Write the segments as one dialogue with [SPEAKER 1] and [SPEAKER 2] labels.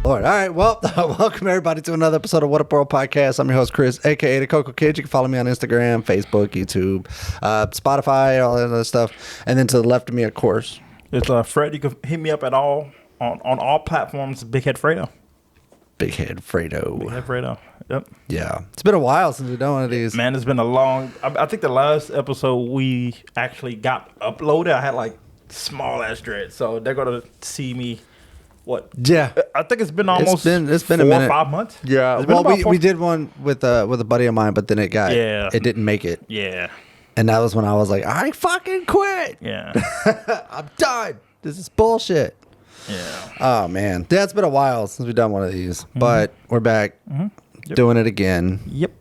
[SPEAKER 1] Lord. All right. Well, welcome everybody to another episode of Whattup World Podcast. I'm your host, Chris, aka the Coco Kid. You can follow me on Instagram, Facebook, YouTube, Spotify, all that other stuff. And then to the left of me, of course,
[SPEAKER 2] it's Fred. You can hit me up at all on all platforms. Big Head Fredo.
[SPEAKER 1] Big Head Fredo.
[SPEAKER 2] Big Head Fredo. Yep.
[SPEAKER 1] Yeah. It's been a while since we've done one of these.
[SPEAKER 2] Man, it's been a long. I think the last episode we actually got uploaded, I had like small ass dreads, so they're gonna see me. What?
[SPEAKER 1] Yeah,
[SPEAKER 2] I think it's been almost
[SPEAKER 1] it's been
[SPEAKER 2] 4
[SPEAKER 1] a minute.
[SPEAKER 2] or 5 months.
[SPEAKER 1] Yeah, well, we did one with a buddy of mine, but then it didn't make it.
[SPEAKER 2] Yeah,
[SPEAKER 1] and that was when I was like, I fucking quit.
[SPEAKER 2] Yeah,
[SPEAKER 1] I'm done. This is bullshit.
[SPEAKER 2] Yeah.
[SPEAKER 1] Oh man, yeah, it's been a while since we've done one of these, but we're back doing it again.
[SPEAKER 2] Yep,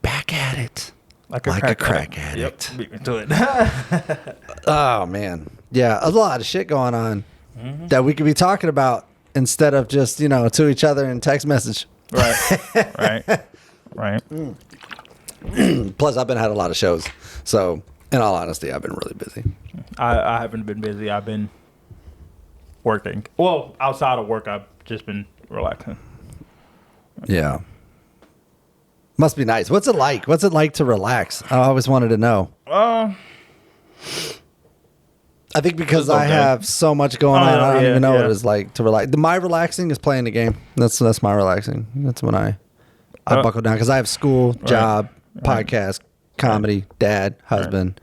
[SPEAKER 1] back at it
[SPEAKER 2] like
[SPEAKER 1] a crack addict.
[SPEAKER 2] Yep, beat me to it.
[SPEAKER 1] Oh man, yeah, a lot of shit going on that we could be talking about. Instead of just, to each other in text message.
[SPEAKER 2] Right.
[SPEAKER 1] Plus, I've had a lot of shows. So, in all honesty, I've been really busy.
[SPEAKER 2] I haven't been busy. I've been working. Well, outside of work, I've just been relaxing.
[SPEAKER 1] Yeah. Must be nice. What's it like? What's it like to relax? I always wanted to know. I think because I have so much going on, I don't even know what it's like to relax. My relaxing is playing the game. That's my relaxing. That's when I buckle down because I have school, job, podcast, comedy, dad, husband,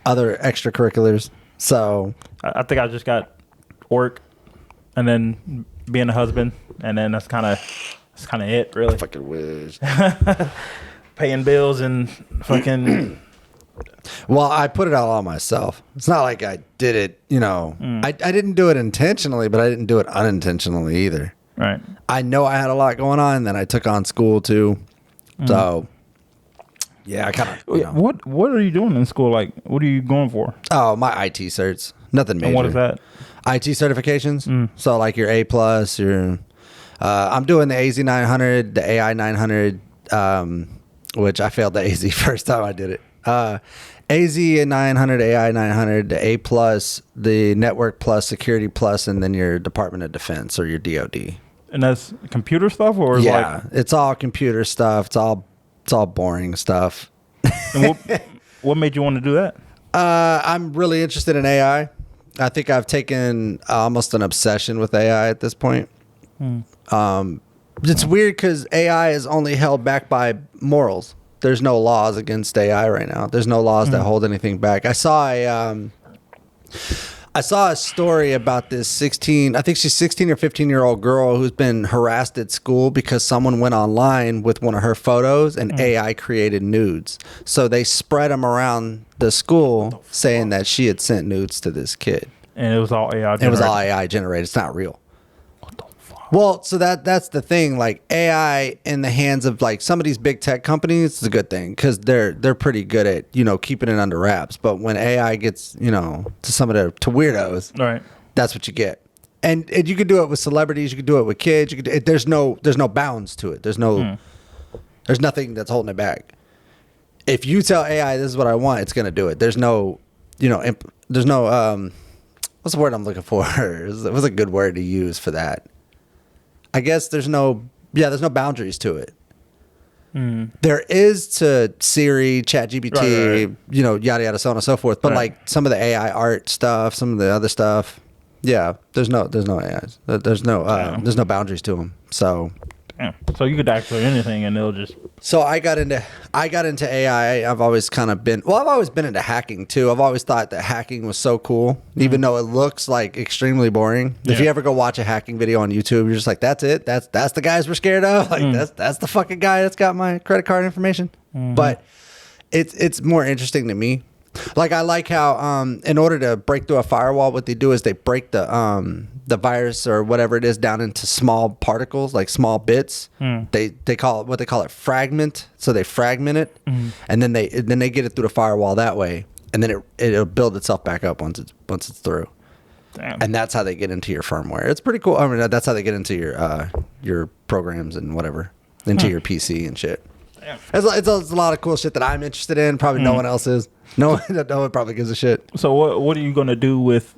[SPEAKER 1] other extracurriculars. So
[SPEAKER 2] I think I just got work, and then being a husband, and then that's kind of it, really.
[SPEAKER 1] I fucking wish.
[SPEAKER 2] Paying bills and fucking.
[SPEAKER 1] Well, I put it all on myself. It's not like I did it, I didn't do it intentionally, but I didn't do it unintentionally either.
[SPEAKER 2] Right.
[SPEAKER 1] I know I had a lot going on, then I took on school too. So, yeah, I kind of,
[SPEAKER 2] What are you doing in school? Like, what are you going for?
[SPEAKER 1] Oh, my IT certs. Nothing major.
[SPEAKER 2] And what is that?
[SPEAKER 1] IT certifications. So, like your A+, your, I'm doing the AZ 900, the AI 900, which I failed the AZ first time I did it. AZ 900, AI 900, the A+, the Network Plus, Security Plus, and then your Department of Defense or your DoD.
[SPEAKER 2] And that's computer stuff, or
[SPEAKER 1] it's all computer stuff. It's all boring stuff.
[SPEAKER 2] And what made you want to do that?
[SPEAKER 1] I'm really interested in AI. I think I've taken almost an obsession with AI at this point. It's weird because AI is only held back by morals. There's no laws against AI right now. There's no laws that hold anything back. I saw a story about this 16 or 15-year-old girl who's been harassed at school because someone went online with one of her photos and AI created nudes. So they spread them around the school saying that she had sent nudes to this kid.
[SPEAKER 2] And it was all AI generated.
[SPEAKER 1] It was all AI generated. It's not real. Well, so that's the thing. Like AI in the hands of like some of these big tech companies is a good thing because they're pretty good at keeping it under wraps. But when AI gets to some of to weirdos,
[SPEAKER 2] right,
[SPEAKER 1] that's what you get. And you could do it with celebrities. You could do it with kids. There's no bounds to it. There's nothing that's holding it back. If you tell AI this is what I want, it's gonna do it. There's no there's no what's the word I'm looking for? It was a good word to use for that. I guess there's no boundaries to it. There is to Siri, ChatGPT,
[SPEAKER 2] right.
[SPEAKER 1] Yada yada, so on and so forth. But like some of the AI art stuff, some of the other stuff, there's no AIs. There's no boundaries to them. So.
[SPEAKER 2] Yeah. So you could actually anything, and they'll just.
[SPEAKER 1] So I got into AI. I've always been into hacking too. I've always thought that hacking was so cool, even though it looks like extremely boring. Yeah. If you ever go watch a hacking video on YouTube, you're just like, that's it. That's the guys we're scared of. Like that's the fucking guy that's got my credit card information. But it's more interesting to me. Like I like how in order to break through a firewall, what they do is they break the virus or whatever it is down into small particles, like small bits. They call it fragment. So they fragment it, and then they get it through the firewall that way, and then it'll build itself back up once it's through. Damn. And that's how they get into your firmware. It's pretty cool. I mean, that's how they get into your programs and whatever, into your PC and shit. It's a lot of cool shit that I'm interested in. Probably no one else is. No one probably gives a shit.
[SPEAKER 2] So what are you gonna do with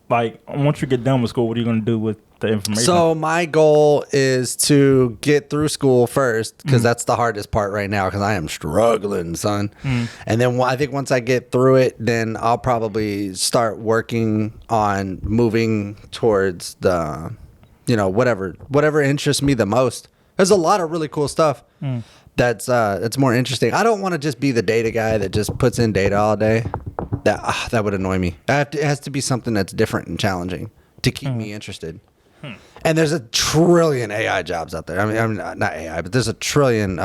[SPEAKER 2] Like, once you get done with school, what are you going to do with the information?
[SPEAKER 1] So my goal is to get through school first, because that's the hardest part right now, because I am struggling, son. And then I think once I get through it, then I'll probably start working on moving towards the, whatever interests me the most. There's a lot of really cool stuff that's more interesting. I don't want to just be the data guy that just puts in data all day. That would annoy me. It has to be something that's different and challenging to keep me interested. And there's a trillion AI jobs out there. I mean, not AI, but there's a trillion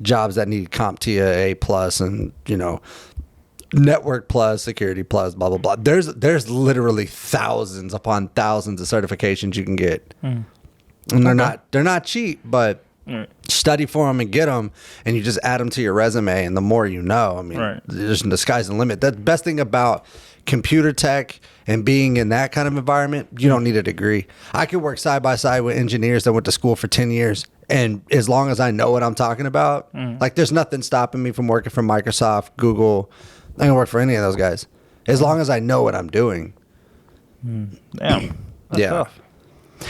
[SPEAKER 1] jobs that need CompTIA A plus and Network plus, Security plus, blah blah blah. There's literally thousands upon thousands of certifications you can get, and they're not cheap, but study for them and get them, and you just add them to your resume, and the more you know, I mean, there's the sky's the limit. The best thing about computer tech and being in that kind of environment, you don't need a degree. I could work side by side with engineers that went to school for 10 years. And as long as I know what I'm talking about, like there's nothing stopping me from working for Microsoft, Google. I can work for any of those guys as long as I know what I'm doing.
[SPEAKER 2] Damn. That's tough.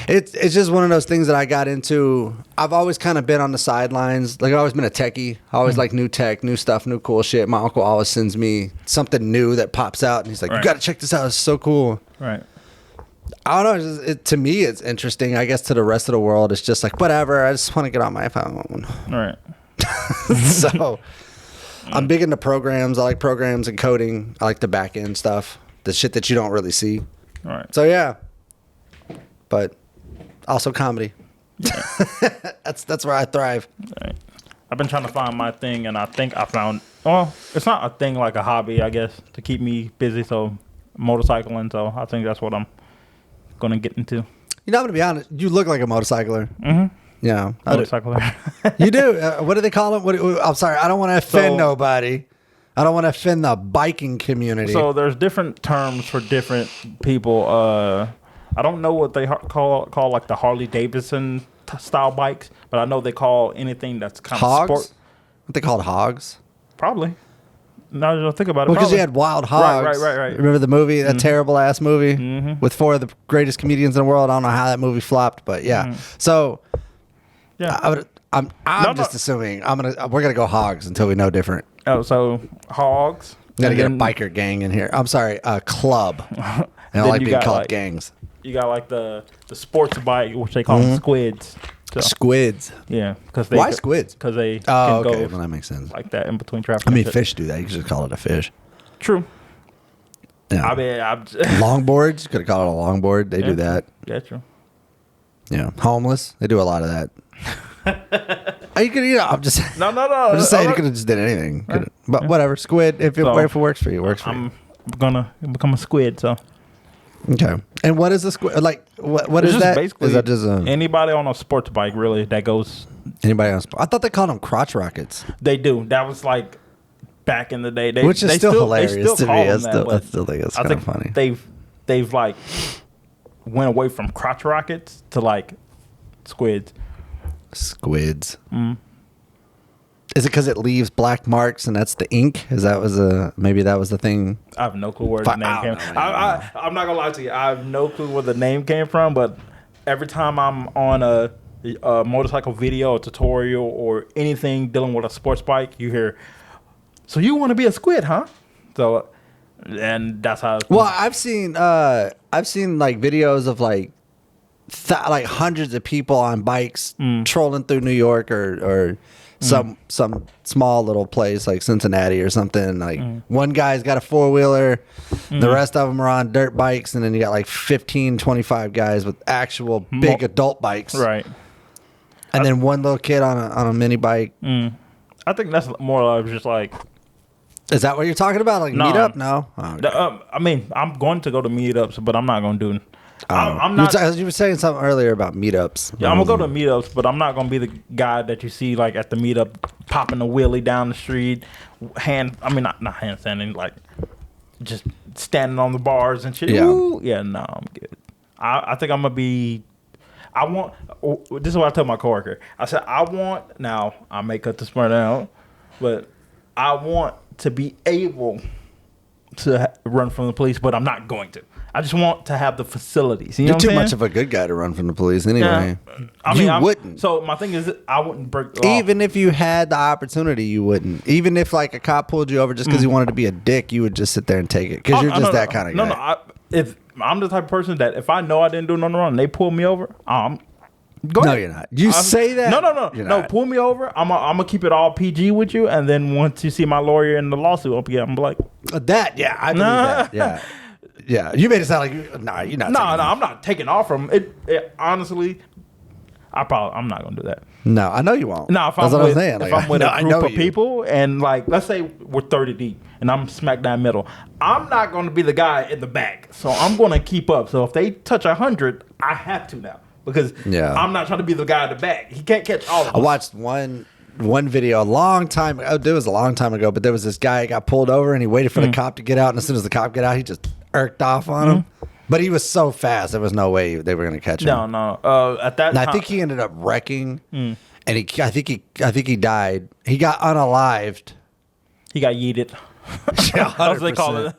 [SPEAKER 1] It's just one of those things that I got into. I've always kind of been on the sidelines. Like I've always been a techie. I always like new tech, new stuff, new cool shit. My uncle always sends me something new that pops out, and he's like, "You got to check this out. It's so cool."
[SPEAKER 2] Right.
[SPEAKER 1] I don't know. To me, it's interesting. I guess to the rest of the world, it's just like whatever. I just want to get on my phone.
[SPEAKER 2] Right.
[SPEAKER 1] So I'm big into programs. I like programs and coding. I like the back end stuff, the shit that you don't really see.
[SPEAKER 2] Right.
[SPEAKER 1] So yeah, but also comedy. Yeah. that's where I thrive.
[SPEAKER 2] Right. I've been trying to find my thing, and I think I found. Well, it's not a thing like a hobby, I guess, to keep me busy. So motorcycling. So I think that's what I'm gonna get into.
[SPEAKER 1] I'm gonna be honest. You look like a motorcycler.
[SPEAKER 2] Mm-hmm.
[SPEAKER 1] Yeah,
[SPEAKER 2] motorcycler.
[SPEAKER 1] You do. What do they call it? I'm sorry. I don't want to offend nobody. I don't want to offend the biking community.
[SPEAKER 2] So there's different terms for different people. I don't know what they call like the Harley Davidson style bikes, but I know they call anything that's kind of sport.
[SPEAKER 1] What they called hogs?
[SPEAKER 2] Probably. Now that I think about it.
[SPEAKER 1] Well, because you had Wild Hogs.
[SPEAKER 2] Right.
[SPEAKER 1] Remember the movie? That terrible ass movie with 4 of the greatest comedians in the world. I don't know how that movie flopped, but yeah. So yeah, I'm just assuming we're gonna go hogs until we know different.
[SPEAKER 2] Oh, so hogs.
[SPEAKER 1] Gotta get a biker gang in here. I'm sorry, a club. I don't like being called gangs.
[SPEAKER 2] You got like the sports bike, which they call them squids. So,
[SPEAKER 1] squids.
[SPEAKER 2] Yeah, because
[SPEAKER 1] why squids?
[SPEAKER 2] Because they
[SPEAKER 1] can
[SPEAKER 2] go
[SPEAKER 1] well, that makes sense.
[SPEAKER 2] like that in between traffic.
[SPEAKER 1] I mean, fish do that. You can just call it a fish.
[SPEAKER 2] True.
[SPEAKER 1] Yeah.
[SPEAKER 2] I mean,
[SPEAKER 1] longboards. You could have called it a longboard. They do that.
[SPEAKER 2] Yeah, true.
[SPEAKER 1] Yeah, homeless. They do a lot of that. You could, I'm just
[SPEAKER 2] no.
[SPEAKER 1] I'm just saying you could have just did anything. But whatever, squid. If it works for you, works for you.
[SPEAKER 2] I'm gonna become a squid. So
[SPEAKER 1] okay. And what is the squid? Like what is that?
[SPEAKER 2] Basically,
[SPEAKER 1] is that just
[SPEAKER 2] anybody on a sports bike really that goes?
[SPEAKER 1] Anybody on? I thought they called them crotch rockets.
[SPEAKER 2] They do. That was like back in the day.
[SPEAKER 1] Which is still hilarious to me. I still think it's kind of funny.
[SPEAKER 2] They've like went away from crotch rockets to like squids.
[SPEAKER 1] Squids. Is it because it leaves black marks and that's the ink? Maybe that was the thing?
[SPEAKER 2] I have no clue where the name came from. I'm not gonna lie to you. I have no clue where the name came from. But every time I'm on a motorcycle video, or tutorial, or anything dealing with a sports bike, you hear, "So you want to be a squid, huh?" So, and that's how.
[SPEAKER 1] Well, I've seen like videos of like hundreds of people on bikes trolling through New York or some small little place like Cincinnati or something. Like one guy's got a 4-wheeler, the rest of them are on dirt bikes, and then you got like 15, 25 guys with actual big adult bikes.
[SPEAKER 2] Right.
[SPEAKER 1] And then one little kid on a mini bike.
[SPEAKER 2] I think that's more of just like.
[SPEAKER 1] Is that what you're talking about? Like meetup? No.
[SPEAKER 2] Oh, okay. I mean, I'm going to go to meetups, but I'm not going to do. I'm
[SPEAKER 1] not. You were saying something earlier about meetups.
[SPEAKER 2] Yeah, I'm gonna go to meetups, but I'm not gonna be the guy that you see like at the meetup popping a wheelie down the street, not handstanding, like just standing on the bars and shit.
[SPEAKER 1] Yeah.
[SPEAKER 2] Ooh, yeah, no, I'm good. I think I'm gonna be. This is what I tell my coworker. I said now I may cut this part out, but I want to be able to run from the police, but I'm not going to. I just want to have the facilities. You know
[SPEAKER 1] You're
[SPEAKER 2] what
[SPEAKER 1] too
[SPEAKER 2] I'm
[SPEAKER 1] much
[SPEAKER 2] saying?
[SPEAKER 1] of a good guy to run from the police anyway.
[SPEAKER 2] Yeah. I mean,
[SPEAKER 1] you wouldn't.
[SPEAKER 2] So my thing is, I wouldn't break the law.
[SPEAKER 1] Even if you had the opportunity, you wouldn't. Even if like a cop pulled you over just because he wanted to be a dick, you would just sit there and take it because you're just that kind of guy.
[SPEAKER 2] No. If I'm the type of person that if I know I didn't do nothing wrong, and they pull me over, go ahead.
[SPEAKER 1] No, you're not. You say that.
[SPEAKER 2] No. Pull me over. I'm gonna keep it all PG with you, and then once you see my lawyer in the lawsuit up again, I'm like
[SPEAKER 1] that. Yeah, I believe that. Yeah. Yeah, you made it sound like you're not.
[SPEAKER 2] No, I'm not taking off from it. Honestly, I'm not gonna do that.
[SPEAKER 1] No, I know you won't.
[SPEAKER 2] No, if I'm with a group of people and like let's say we're 30 deep and I'm smack down middle, I'm not gonna be the guy in the back. So I'm gonna keep up. So if they touch 100, I have to now because I'm not trying to be the guy in the back. He can't catch all of us.
[SPEAKER 1] I watched one video a long time ago. It was a long time ago, but there was this guy who got pulled over and he waited for the cop to get out, and as soon as the cop got out, he just irked off on him. But he was so fast, there was no way they were going to catch him.
[SPEAKER 2] No. At that time,
[SPEAKER 1] I think he ended up wrecking, and I think he died. He got unalived.
[SPEAKER 2] He got yeeted.
[SPEAKER 1] Yeah,
[SPEAKER 2] that's what they call it.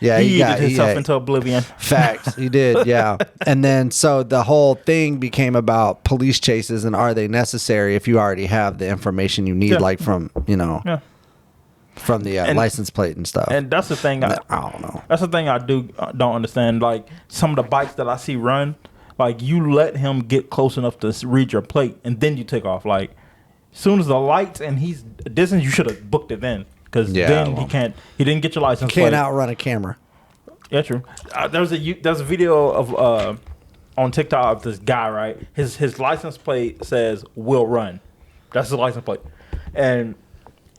[SPEAKER 1] Yeah,
[SPEAKER 2] he yeeted himself into oblivion.
[SPEAKER 1] Facts, he did. Yeah, and then so the whole thing became about police chases and are they necessary if you already have the information you need, like from from the license plate and stuff.
[SPEAKER 2] And that's the thing. I
[SPEAKER 1] don't know.
[SPEAKER 2] That's the thing I don't understand. Like some of the bikes that I see run, like you let him get close enough to read your plate, and then you take off. Like as soon as the lights and he's distance, you should have booked it then, because then he can't. He didn't get your license.
[SPEAKER 1] Can't outrun a camera.
[SPEAKER 2] Yeah, true. There's a video of on TikTok of this guy. Right, his license plate says "will run." That's his license plate, and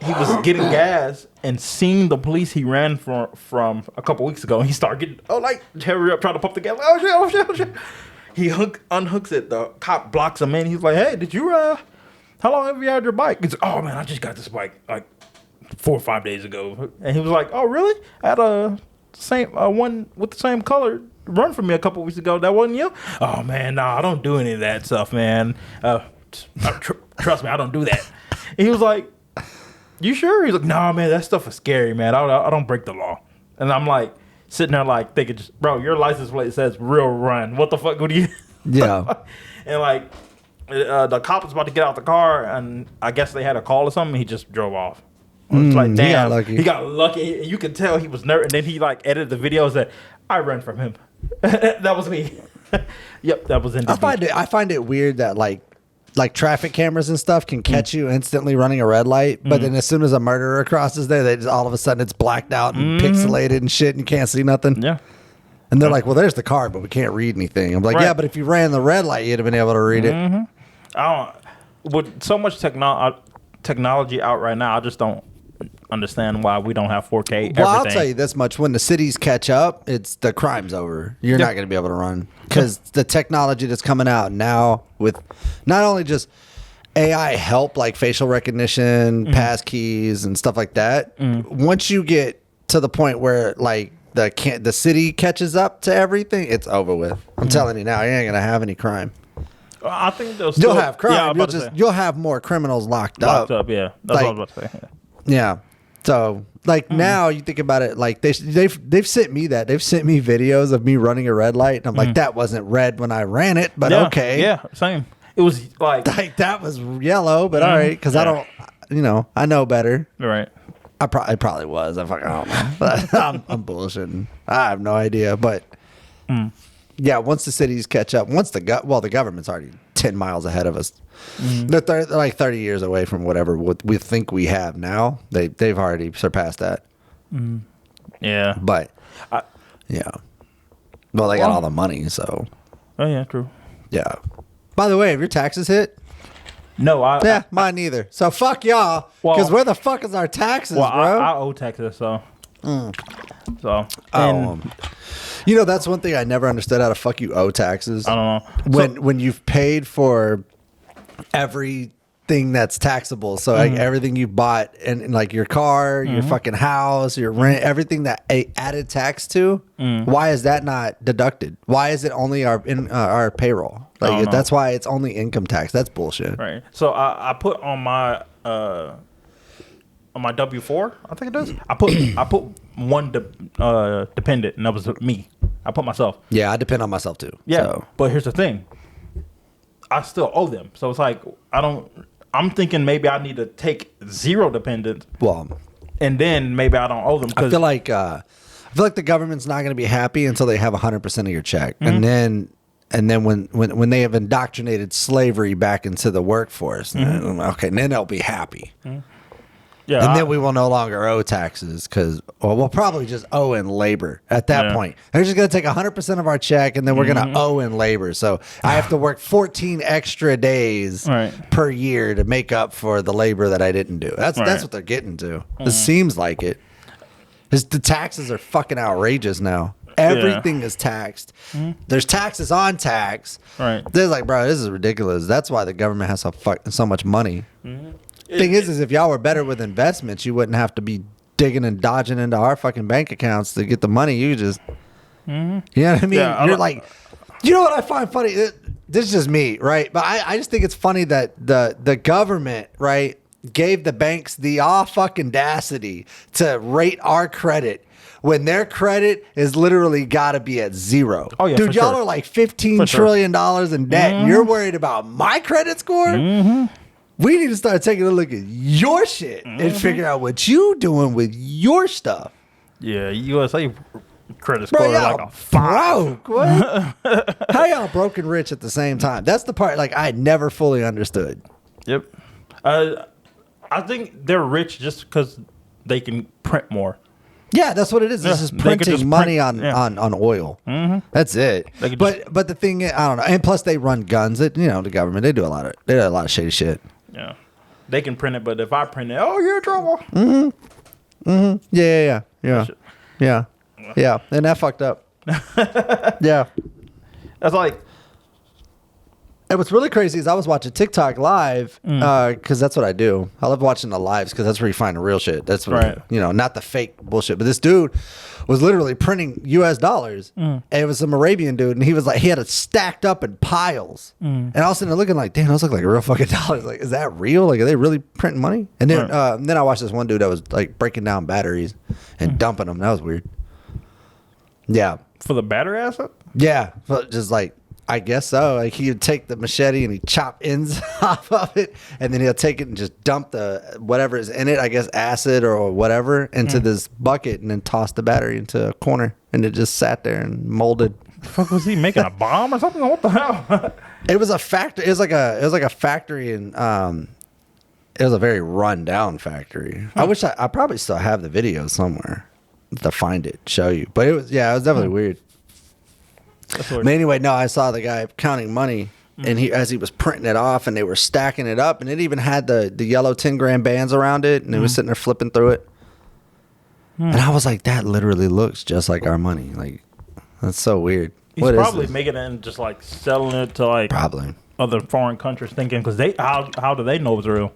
[SPEAKER 2] he was getting gas and seeing the police he ran from a couple weeks ago. And he started getting, hurry up, trying to pump the gas. Oh, shit. He unhooks it. The cop blocks him in. He's like, hey, did you, how long have you had your bike? He's like, oh, man, I just got this bike like 4 or 5 days ago. And he was like, oh, really? I had a same one with the same color run from me a couple weeks ago. That wasn't you? Oh, man, no, I don't do any of that stuff, man. Trust me, I don't do that. And he was like, you sure? He's like, nah, man, that stuff is scary, man. I don't break the law. And I'm like, sitting there like thinking, bro, your license plate says real run. What the fuck would you?
[SPEAKER 1] Yeah.
[SPEAKER 2] And like, the cop was about to get out the car, and I guess they had a call or something. He just drove off. It's like, damn, he got lucky. You could tell he was nervous. And then he like edited the video and said, I ran from him. That was me. Yep, that was in.
[SPEAKER 1] I find it weird that like traffic cameras and stuff can catch you instantly running a red light, but then as soon as a murderer crosses there, they just all of a sudden it's blacked out and pixelated and shit, and you can't see nothing.
[SPEAKER 2] Yeah.
[SPEAKER 1] And they're like, well, there's the card, but we can't read anything. I'm like, yeah, but if you ran the red light, you'd have been able to read it.
[SPEAKER 2] With so much technology out right now, I just don't understand why we don't have 4K.
[SPEAKER 1] Well, I'll tell you this much: when the cities catch up, the crime's over. You're not going to be able to run because the technology that's coming out now with not only just AI help like facial recognition, pass keys, and stuff like that. Once you get to the point where like the city catches up to everything, it's over with. I'm telling you now, you ain't gonna have any crime.
[SPEAKER 2] I think
[SPEAKER 1] you'll have crime. You'll have more criminals locked up.
[SPEAKER 2] Yeah, that's what I was about to say.
[SPEAKER 1] Yeah. So like now you think about it, like they've sent me that. They've sent me videos of me running a red light, and I'm like, that wasn't red when I ran it, but okay.
[SPEAKER 2] Yeah, same. It was like
[SPEAKER 1] that was yellow, but all right, because I don't, I know better.
[SPEAKER 2] Right.
[SPEAKER 1] I probably was. I don't know. But I'm bullshitting. I have no idea. But yeah, once the cities catch up, the government's already 10 miles ahead of us. They're like 30 years away from whatever we think we have now. They've already surpassed that.
[SPEAKER 2] Yeah.
[SPEAKER 1] But yeah. Well, they got all the money, so.
[SPEAKER 2] Oh yeah, true.
[SPEAKER 1] Yeah. By the way, have your taxes hit?
[SPEAKER 2] No,
[SPEAKER 1] mine neither. So fuck y'all. Because where the fuck is our taxes, bro?
[SPEAKER 2] I owe taxes, so.
[SPEAKER 1] That's one thing I never understood, how the fuck you owe taxes.
[SPEAKER 2] I don't know.
[SPEAKER 1] When you've paid for everything that's taxable, so like everything you bought and like your car, your fucking house, your rent, everything that added tax to, why is that not deducted? Why is it only our payroll? Like that's why it's only income tax. That's bullshit.
[SPEAKER 2] Right. So I put on my W-4, I think it does. I put one dependent, and that was me. I put myself.
[SPEAKER 1] Yeah, I depend on myself too.
[SPEAKER 2] Yeah,
[SPEAKER 1] so.
[SPEAKER 2] but here's the thing. I still owe them. So it's like, I'm thinking maybe I need to take 0 dependents.
[SPEAKER 1] Well,
[SPEAKER 2] and then maybe I don't owe them.
[SPEAKER 1] I feel like the government's not going to be happy until they have 100% of your check. And then when they have indoctrinated slavery back into the workforce, then they'll be happy. Yeah, and then we will no longer owe taxes because we'll probably just owe in labor at that point. They're just going to take 100% of our check and then we're going to owe in labor. So I have to work 14 extra days per year to make up for the labor that I didn't do. That's what they're getting to. It seems like it. The taxes are fucking outrageous now. Everything is taxed. There's taxes on tax. They're like, bro, this is ridiculous. That's why the government has so much money. Thing is if y'all were better with investments, you wouldn't have to be digging and dodging into our fucking bank accounts to get the money. You just, you know what I mean? Yeah, you're like, you know what I find funny? This is just me, right? But I just think it's funny that the government, right, gave the banks the fucking audacity to rate our credit when their credit is literally got to be at 0. Oh yeah, dude, y'all are like $15 trillion in debt. And you're worried about my credit score? We need to start taking a look at your shit and figure out what you doing with your stuff.
[SPEAKER 2] Yeah, USA credit score is like a 5.
[SPEAKER 1] Broke. What? How y'all broke and rich at the same time? That's the part like I never fully understood.
[SPEAKER 2] Yep. I think they're rich just because they can print more.
[SPEAKER 1] Yeah, that's what it is. It's just printing money on oil. That's it. But the thing is, I don't know. And plus, they run guns. The government, they do a lot of shady shit.
[SPEAKER 2] Yeah, they can print it, but if I print it, you're in trouble.
[SPEAKER 1] Yeah. And that fucked up. Yeah,
[SPEAKER 2] that's like.
[SPEAKER 1] And what's really crazy is I was watching TikTok live because that's what I do. I love watching the lives because that's where you find the real shit. That's what, not the fake bullshit. But this dude was literally printing US dollars. And it was some Arabian dude. And he was like, he had it stacked up in piles. And I was sitting there looking like, damn, those look like real fucking dollars. Like, is that real? Like, are they really printing money? And then, then I watched this one dude that was like breaking down batteries and dumping them. That was weird. Yeah.
[SPEAKER 2] For the battery asset?
[SPEAKER 1] Yeah. Just like. I guess so. Like he'd take the machete and he'd chop ends off of it, and then he'll take it and just dump the whatever is in it, I guess acid or whatever, into this bucket, and then toss the battery into a corner, and it just sat there and molded.
[SPEAKER 2] The fuck was he making a bomb or something? What the hell?
[SPEAKER 1] It was a factory. It was like a factory, and it was a very run down factory. I wish I probably still have the video somewhere to find it, show you. But it was definitely weird. But anyway, no, I saw the guy counting money, and as he was printing it off, and they were stacking it up, and it even had the yellow 10-gram bands around it, and it was sitting there flipping through it. And I was like, that literally looks just like our money. Like, that's so weird.
[SPEAKER 2] He's probably making it and just like selling it to like
[SPEAKER 1] probably
[SPEAKER 2] other foreign countries, thinking because how do they know it's real?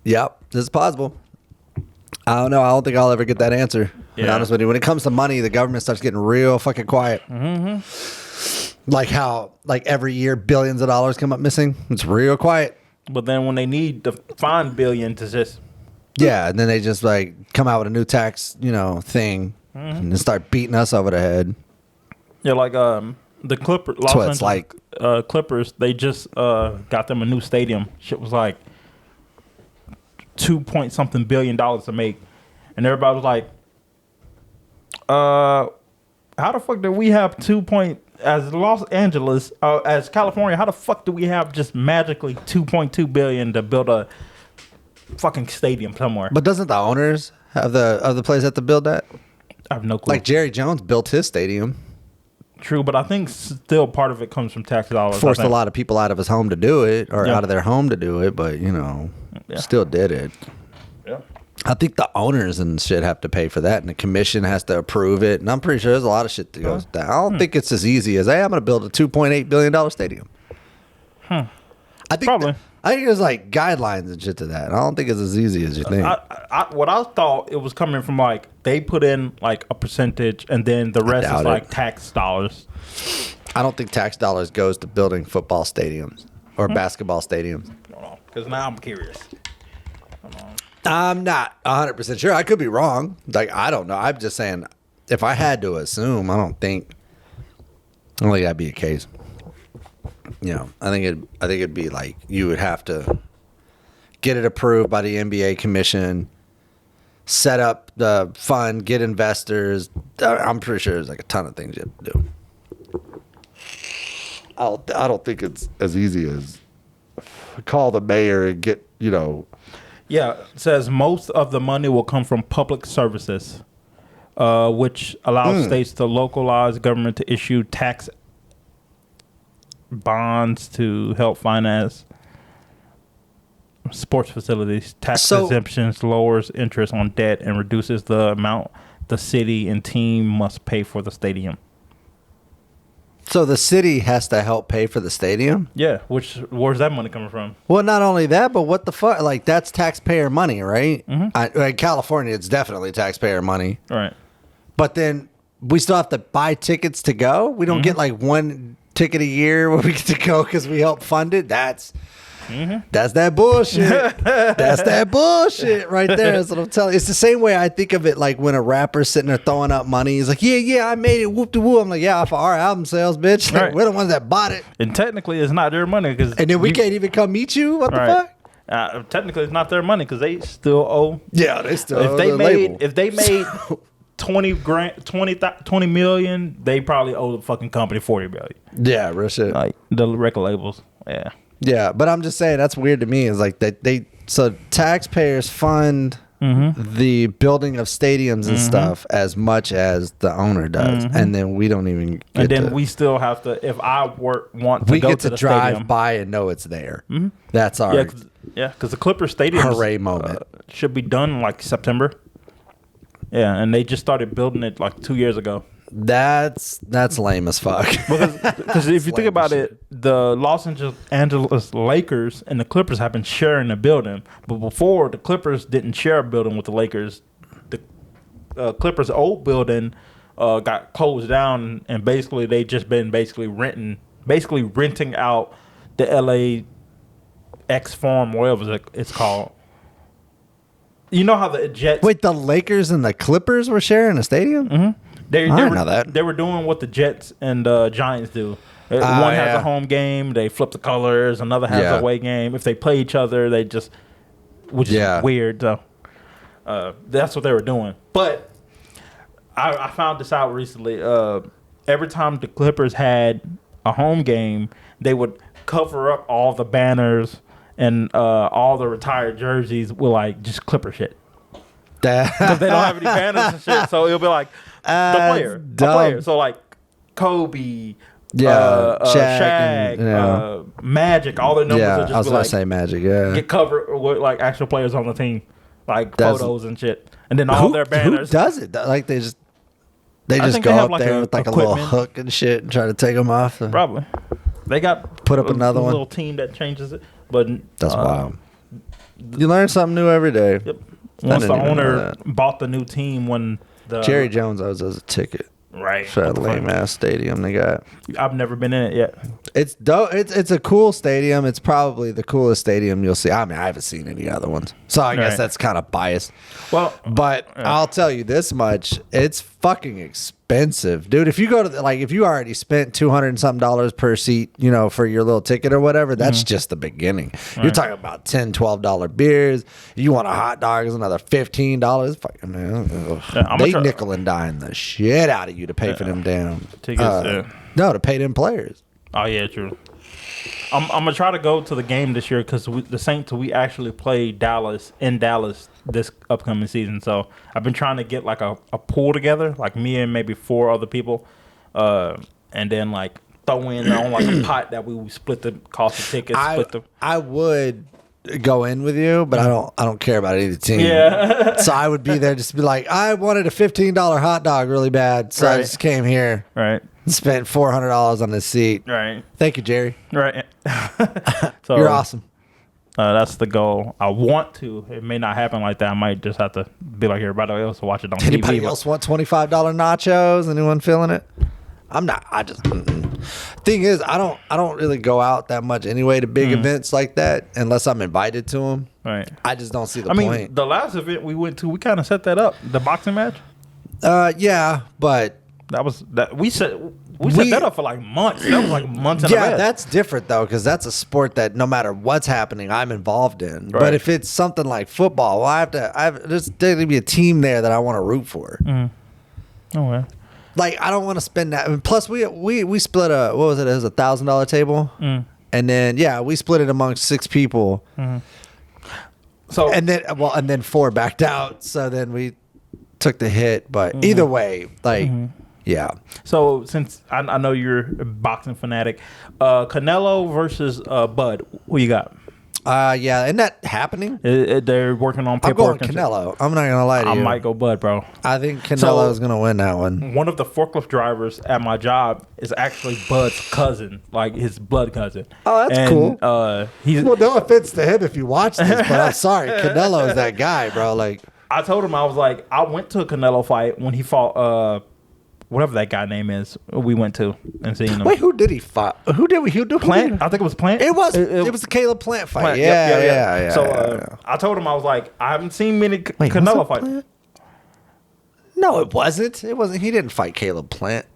[SPEAKER 1] Yep, this is possible. I don't know. I don't think I'll ever get that answer. To be honest with you, when it comes to money, the government starts getting real fucking quiet. Like how, like every year, billions of dollars come up missing. It's real quiet.
[SPEAKER 2] But then when they need to find billions, it's just
[SPEAKER 1] and then they just like come out with a new tax, thing, and then start beating us over the head.
[SPEAKER 2] Yeah, like the Clippers, Clippers, they just got them a new stadium. Shit was like $2 billion to make, and everybody was like, how the fuck do we have as Los Angeles, as California, how the fuck do we have just magically $2.2 billion to build a fucking stadium somewhere?
[SPEAKER 1] But doesn't the owners of the place have to build that?
[SPEAKER 2] I have no clue.
[SPEAKER 1] Like Jerry Jones built his stadium.
[SPEAKER 2] True, but I think still part of it comes from tax dollars.
[SPEAKER 1] Forced a lot of people out of his home to do it, or out of their home to do it, but still did it. Yeah. I think the owners and shit have to pay for that, and the commission has to approve it. And I'm pretty sure there's a lot of shit that goes down. I don't think it's as easy as, hey, I'm going to build a $2.8 billion stadium. I think there's like guidelines and shit to that. I don't think it's as easy as you think.
[SPEAKER 2] What I thought it was coming from, like, they put in like a percentage, and then the rest is like tax dollars.
[SPEAKER 1] I don't think tax dollars goes to building football stadiums or basketball stadiums.
[SPEAKER 2] Because now I'm curious.
[SPEAKER 1] I'm not 100% sure. I could be wrong. Like, I don't know. I'm just saying, if I had to assume, I don't think that'd be a case. You know, I think it'd be like you would have to get it approved by the NBA commission, set up the fund, get investors. I'm pretty sure there's like a ton of things you have to do. I don't think it's as easy as call the mayor and get, you know.
[SPEAKER 2] Yeah, it says most of the money will come from public services, which allows states to localize government to issue tax bonds to help finance sports facilities. Tax exemptions lowers interest on debt and reduces the amount the city and team must pay for the stadium.
[SPEAKER 1] So the city has to help pay for the stadium?
[SPEAKER 2] Yeah, where's that money coming from?
[SPEAKER 1] Well, not only that, but what the fuck? Like, that's taxpayer money, right? In California, it's definitely taxpayer money.
[SPEAKER 2] Right.
[SPEAKER 1] But then we still have to buy tickets to go? We don't get like one ticket a year where we get to go because we help fund it? That's that bullshit. That's that bullshit right there. That's what I'm telling you. It's the same way I think of it, like when a rapper's sitting there throwing up money. He's like, yeah, I made it. Whoop de woo. I'm like, yeah, for our album sales, bitch. Like, we're the ones that bought it.
[SPEAKER 2] And technically, it's not their money.
[SPEAKER 1] And then we can't even come meet you? What the
[SPEAKER 2] fuck? Technically, it's not their money because they still owe.
[SPEAKER 1] Yeah, they still owe
[SPEAKER 2] If they made 20 million, they probably owe the fucking company 40 million.
[SPEAKER 1] Yeah, real shit.
[SPEAKER 2] Like the record labels. Yeah.
[SPEAKER 1] Yeah, but I'm just saying that's weird to me. Is like so taxpayers fund the building of stadiums and stuff as much as the owner does, and then we don't even.
[SPEAKER 2] We still have to. If I want to,
[SPEAKER 1] we
[SPEAKER 2] go
[SPEAKER 1] get
[SPEAKER 2] to
[SPEAKER 1] to
[SPEAKER 2] the
[SPEAKER 1] drive
[SPEAKER 2] stadium,
[SPEAKER 1] by and know it's there. That's our
[SPEAKER 2] because the Clippers stadium
[SPEAKER 1] hooray moment
[SPEAKER 2] should be done in like September. Yeah, and they just started building it like 2 years ago.
[SPEAKER 1] That's lame as fuck.
[SPEAKER 2] Because if you think about it, the Los Angeles Lakers and the Clippers have been sharing a building. But before, the Clippers didn't share a building with the Lakers. The Clippers' old building got closed down, and basically they just been renting out the LA X Farm, whatever it's called. You know how the Jets...
[SPEAKER 1] Wait, the Lakers and the Clippers were sharing a stadium?
[SPEAKER 2] Mm-hmm. I
[SPEAKER 1] didn't know that.
[SPEAKER 2] They were doing what the Jets and Giants do. One has a home game, they flip the colors. Another has a away game. If they play each other, they just... Which is weird. So, that's what they were doing. But I found this out recently. Every time the Clippers had a home game, they would cover up all the banners and all the retired jerseys with like just Clipper shit. Because they don't have any banners and shit. So it'll be like a player. So like Kobe, Shaq, Magic, all the numbers will just
[SPEAKER 1] I was
[SPEAKER 2] be
[SPEAKER 1] about
[SPEAKER 2] like,
[SPEAKER 1] to say Magic, get
[SPEAKER 2] covered with like actual players on the team, like photos and shit. And then all their banners.
[SPEAKER 1] Who does it? Like they just go up there with like a little hook and shit and try to take them off.
[SPEAKER 2] Probably. They got
[SPEAKER 1] put up another
[SPEAKER 2] little team that changes it. But
[SPEAKER 1] that's wild. You learn something new every day.
[SPEAKER 2] Yep. Once the owner bought the new team, when the
[SPEAKER 1] Jerry Jones owes us a ticket.
[SPEAKER 2] Right.
[SPEAKER 1] For that lame ass stadium they got.
[SPEAKER 2] I've never been in it yet.
[SPEAKER 1] It's dope. It's a cool stadium. It's probably the coolest stadium you'll see. I mean, I haven't seen any other ones, so I guess that's kind of biased.
[SPEAKER 2] Well,
[SPEAKER 1] but I'll tell you this much: it's fucking expensive, dude. If you go to if you already spent $200 and something per seat, for your little ticket or whatever, that's just the beginning. Right. You're talking about $10, $12 beers. You want a hot dog is another $15. Fucking man, they nickel and dime the shit out of you to pay for them damn tickets. No, to pay them players.
[SPEAKER 2] Oh yeah, true. I'm gonna try to go to the game this year because the Saints we actually play Dallas this upcoming season. So I've been trying to get like a pool together, like me and maybe 4 other people, and then like throw in on like a pot that we split the cost of tickets.
[SPEAKER 1] I would go in with you, but I don't care about either team.
[SPEAKER 2] Yeah.
[SPEAKER 1] So I would be there just to be like, I wanted a $15 hot dog really bad, so I just came here.
[SPEAKER 2] Right.
[SPEAKER 1] Spent $400 on this seat.
[SPEAKER 2] Right.
[SPEAKER 1] Thank you, Jerry.
[SPEAKER 2] Right.
[SPEAKER 1] So you're awesome.
[SPEAKER 2] That's the goal. I want to. It may not happen like that. I might just have to be like everybody else to watch it on TV.
[SPEAKER 1] Anybody else want $25 nachos? Anyone feeling it? I'm not. I just. Thing is, I don't really go out that much anyway to big events like that unless I'm invited to them.
[SPEAKER 2] Right.
[SPEAKER 1] I just don't see the
[SPEAKER 2] I mean,
[SPEAKER 1] point.
[SPEAKER 2] the last event we went to, we kind of set that up. The boxing match.
[SPEAKER 1] Yeah, but
[SPEAKER 2] We set that up for like months. That was like months.
[SPEAKER 1] Yeah, that's different though, because that's a sport that no matter what's happening, I'm involved in. Right. But if it's something like football, well, there's going to be a team there that I want to root for.
[SPEAKER 2] Mm-hmm. Oh, well.
[SPEAKER 1] Like, I don't want to spend that. And plus, we split what was it? It was $1,000 table, and then we split it amongst 6 people.
[SPEAKER 2] Mm-hmm. So
[SPEAKER 1] and then 4 backed out. So then we took the hit. But either way, like. Yeah.
[SPEAKER 2] So since I know you're a boxing fanatic, Canelo versus Bud, who you got?
[SPEAKER 1] Yeah, isn't that happening?
[SPEAKER 2] They're working on paperwork.
[SPEAKER 1] I'm going Canelo. I'm not gonna lie to you.
[SPEAKER 2] I might go Bud, bro.
[SPEAKER 1] I think Canelo is gonna win that one.
[SPEAKER 2] One of the forklift drivers at my job is actually Bud's cousin, like his blood cousin.
[SPEAKER 1] Oh, that's cool.
[SPEAKER 2] He's
[SPEAKER 1] no offense to him if you watch this, but I'm sorry, Canelo is that guy, bro. Like,
[SPEAKER 2] I told him, I was like, I went to a Canelo fight when he fought whatever that guy name is. We went to and seen him.
[SPEAKER 1] Wait, who did he fight? Who did we?
[SPEAKER 2] Plant? I think it was Plant.
[SPEAKER 1] It was the Caleb Plant fight.
[SPEAKER 2] Plant.
[SPEAKER 1] Yeah.
[SPEAKER 2] So I told him, I was like, I haven't seen many Canelo fights.
[SPEAKER 1] No, it wasn't. It wasn't. He didn't fight Caleb Plant.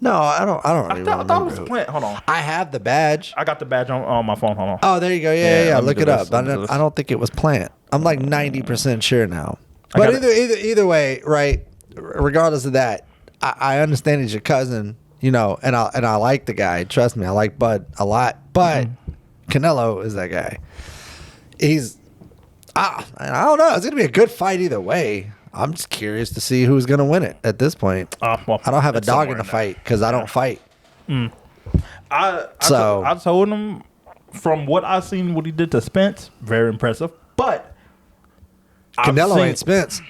[SPEAKER 1] No, I don't even remember.
[SPEAKER 2] I thought it was Plant. Hold on.
[SPEAKER 1] I have the badge.
[SPEAKER 2] I got the badge on my phone. Hold on.
[SPEAKER 1] Oh, there you go. Yeah. Look it up. I don't think it was Plant. I'm like 90% sure now. But either way, right? Regardless of that, I understand he's your cousin, and I like the guy. Trust me, I like Bud a lot. But Canelo is that guy. I don't know. It's gonna be a good fight either way. I'm just curious to see who's gonna win it at this point.
[SPEAKER 2] Well,
[SPEAKER 1] I don't have a dog in the fight because I don't fight.
[SPEAKER 2] I told him, from what I've seen, what he did to Spence, very impressive. But
[SPEAKER 1] Canelo ain't Spence.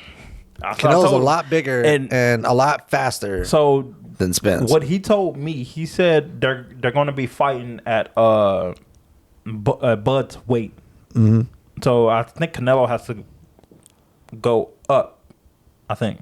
[SPEAKER 1] Canelo's a lot bigger and a lot faster than Spence.
[SPEAKER 2] What he told me, he said they're going to be fighting at Bud's weight. Mm-hmm. So I think Canelo has to go up, I think.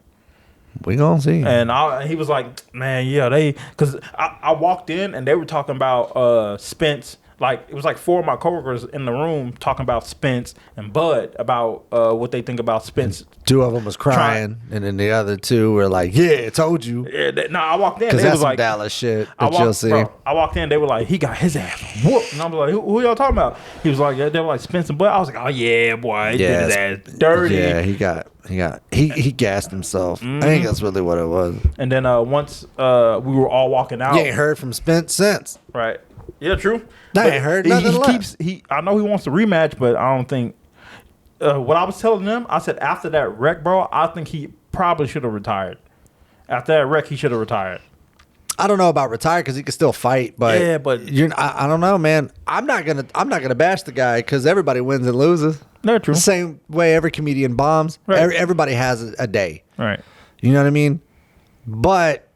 [SPEAKER 1] We gonna see.
[SPEAKER 2] And he was like, man, because I walked in and they were talking about Spence. Like, it was like 4 of my coworkers in the room talking about Spence and Bud, about what they think about Spence.
[SPEAKER 1] 2 of them was crying, and then the other 2 were like, "Yeah, told you."
[SPEAKER 2] Yeah, I walked in.
[SPEAKER 1] Because that's some
[SPEAKER 2] like,
[SPEAKER 1] Dallas shit that you'll see.
[SPEAKER 2] Bro, I walked in. They were like, "He got his ass whooped," and I was like, "Who y'all talking about?" He was like, "They were like Spence and Bud." I was like, "Oh yeah, boy, he did his ass dirty."
[SPEAKER 1] Yeah, he gassed himself. I think that's really what it was.
[SPEAKER 2] And then once we were all walking out,
[SPEAKER 1] you ain't heard from Spence since,
[SPEAKER 2] right? Yeah, true.
[SPEAKER 1] I ain't heard nothing.
[SPEAKER 2] I know he wants to rematch, but I don't think. What I was telling them, I said after that wreck, bro, I think he probably should have retired. After that wreck, he should have retired.
[SPEAKER 1] I don't know about retired because he can still fight, but I don't know, man. I'm not gonna bash the guy because everybody wins and loses.
[SPEAKER 2] That's true.
[SPEAKER 1] The same way every comedian bombs.
[SPEAKER 2] Right.
[SPEAKER 1] Everybody has a day.
[SPEAKER 2] Right.
[SPEAKER 1] You know what I mean? But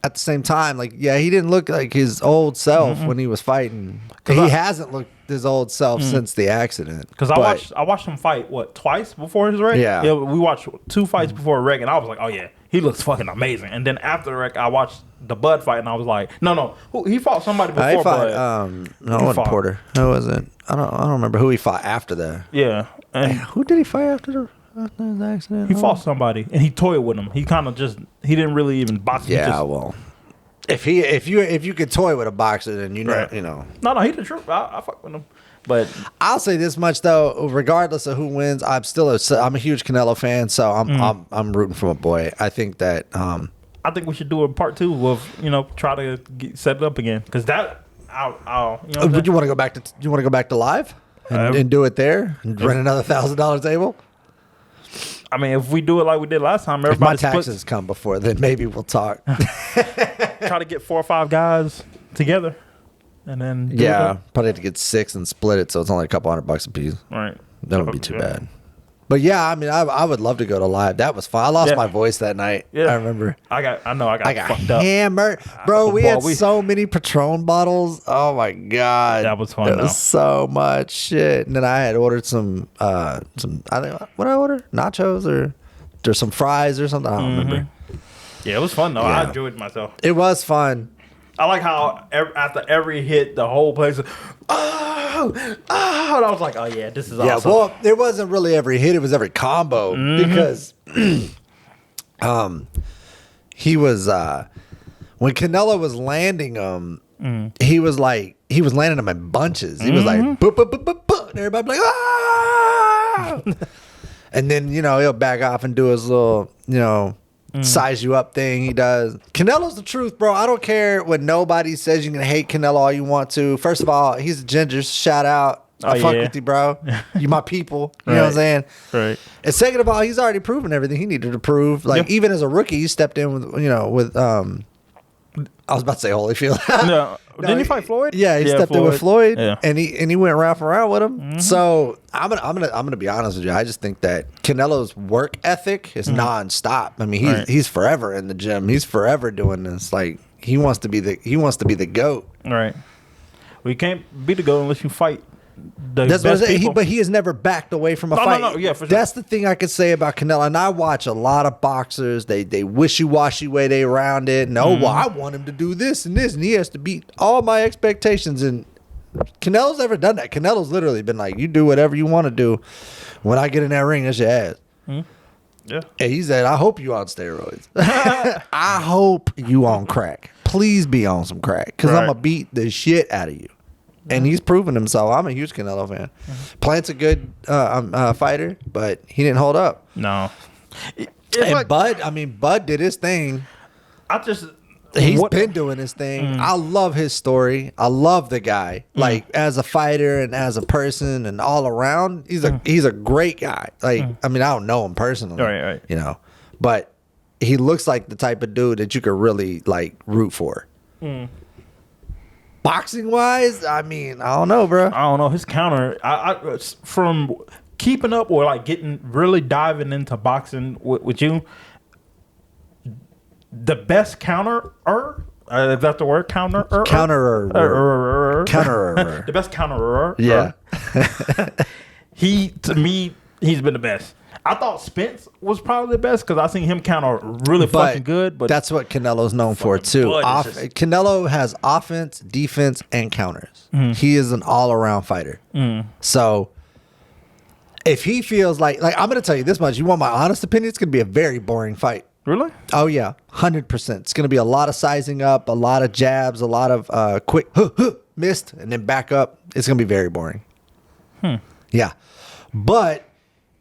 [SPEAKER 1] at the same time, like, he didn't look like his old self when he was fighting. He hasn't looked his old self since the accident.
[SPEAKER 2] Because I watched him fight twice before his wreck.
[SPEAKER 1] Yeah,
[SPEAKER 2] we watched 2 fights before a wreck, and I was like, oh yeah, he looks fucking amazing. And then after the wreck, I watched the Bud fight, and I was like, no, he fought somebody before.
[SPEAKER 1] He fought, no, it wasn't Porter. Who was it? I don't remember who he fought after that.
[SPEAKER 2] Yeah, and
[SPEAKER 1] who did he fight after the accident?
[SPEAKER 2] He fought somebody, and he toyed with him. He kind of he didn't really even box.
[SPEAKER 1] Yeah, well, if you could toy with a boxer, then
[SPEAKER 2] right. No, he the truth. I fuck with him. But
[SPEAKER 1] I'll say this much though: regardless of who wins, I'm a huge Canelo fan, so I'm rooting for my boy. I think that
[SPEAKER 2] I think we should do a part 2 of try to set it up again, because that
[SPEAKER 1] would you want to go back to live and do it there and rent another $1,000 table?
[SPEAKER 2] I mean, if we do it like we did last time,
[SPEAKER 1] if my taxes come before, then maybe we'll talk.
[SPEAKER 2] Try to get 4 or 5 guys together, and then
[SPEAKER 1] probably have to get 6 and split it, so it's only a couple $100 a piece.
[SPEAKER 2] Right,
[SPEAKER 1] that wouldn't be too bad. But yeah, I mean, I would love to go to live. That was fun. I lost my voice that night. Yeah. I remember.
[SPEAKER 2] I got fucked up.
[SPEAKER 1] Hammered. Bro, we had so many Patron bottles. Oh my God.
[SPEAKER 2] That was fun.
[SPEAKER 1] It was so much shit. And then I had ordered some I think, what did I order? Nachos or some fries or something. I don't remember.
[SPEAKER 2] Yeah, it was fun though. I enjoyed myself.
[SPEAKER 1] It was fun.
[SPEAKER 2] I like how after every hit, the whole place, no. Oh, and I was like, oh yeah, this is
[SPEAKER 1] Yeah,
[SPEAKER 2] awesome.
[SPEAKER 1] well, it wasn't really every hit; it was every combo because, he was when Canelo was landing them, he was landing them in bunches. He was like, boop, boop, boop, boop, boop, and everybody be like, ah, and then he'll back off and do his little size you up thing he does. Canelo's the truth, bro. I don't care what nobody says. You can hate Canelo all you want to. First of all, he's a ginger. Shout out. I fuck with you, bro. You my people. You know what I'm saying?
[SPEAKER 2] Right.
[SPEAKER 1] And second of all, he's already proven everything he needed to prove. Like even as a rookie, he stepped in with I was about to say Holyfield.
[SPEAKER 2] No. Didn't he fight Floyd?
[SPEAKER 1] Yeah, he stepped in with Floyd,
[SPEAKER 2] yeah.
[SPEAKER 1] and he went round for round with him. So I'm gonna be honest with you. I just think that Canelo's work ethic is nonstop. I mean, he's forever in the gym. He's forever doing this. Like he wants to be the GOAT.
[SPEAKER 2] Right. Well, you can't be the GOAT unless you fight.
[SPEAKER 1] That's what I'm saying. But he has never backed away from a fight.
[SPEAKER 2] No, yeah, for sure.
[SPEAKER 1] That's the thing I could say about Canelo. And I watch a lot of boxers. They wishy-washy way they around it. No, well, I want him to do this and this, and he has to beat all my expectations. And Canelo's never done that. Canelo's literally been like, you do whatever you want to do. When I get in that ring, that's your ass.
[SPEAKER 2] Yeah.
[SPEAKER 1] And he said, I hope you on steroids. I hope you on crack. Please be on some crack, because I'm going to beat the shit out of you. And he's proven himself. I'm a huge Canelo fan. Plant's a good fighter, but he didn't hold up.
[SPEAKER 2] No.
[SPEAKER 1] And like, Bud did his thing. He's been doing his thing. I love his story. I love the guy. Like as a fighter and as a person and all around, he's a great guy. Like I don't know him personally,
[SPEAKER 2] right.
[SPEAKER 1] But he looks like the type of dude that you could really like root for. Boxing wise, I don't know, bro.
[SPEAKER 2] I don't know his counter. I from keeping up or like really diving into boxing with you. The best counter, is that the word? Counter. The best counter.
[SPEAKER 1] Yeah.
[SPEAKER 2] To me, he's been the best. I thought Spence was probably the best because I seen him counter really fucking good. But
[SPEAKER 1] that's what Canelo's known for too. Canelo has offense, defense, and counters. He is an all-around fighter. So if he feels like I'm going to tell you this much, you want my honest opinion? It's going to be a very boring fight.
[SPEAKER 2] Really?
[SPEAKER 1] Oh yeah, 100%. It's going to be a lot of sizing up, a lot of jabs, a lot of quick missed, and then back up. It's going to be very boring. Yeah, but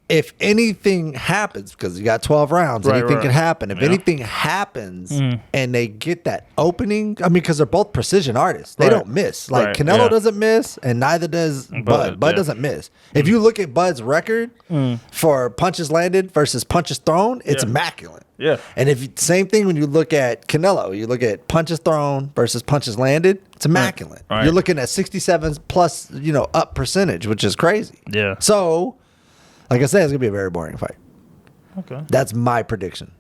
[SPEAKER 1] if anything happens, because you got 12 rounds, anything can happen. If anything happens and they get that opening, because they're both precision artists. They don't miss. Like Canelo doesn't miss, and neither does Bud. Bud doesn't miss. If you look at Bud's record for punches landed versus punches thrown, it's immaculate.
[SPEAKER 2] Yeah.
[SPEAKER 1] And same thing when you look at Canelo, you look at punches thrown versus punches landed, it's immaculate.
[SPEAKER 2] Right.
[SPEAKER 1] You're looking at 67 plus, up percentage, which is crazy.
[SPEAKER 2] Yeah.
[SPEAKER 1] So, like I said, it's going to be a very boring fight.
[SPEAKER 2] Okay.
[SPEAKER 1] That's my prediction.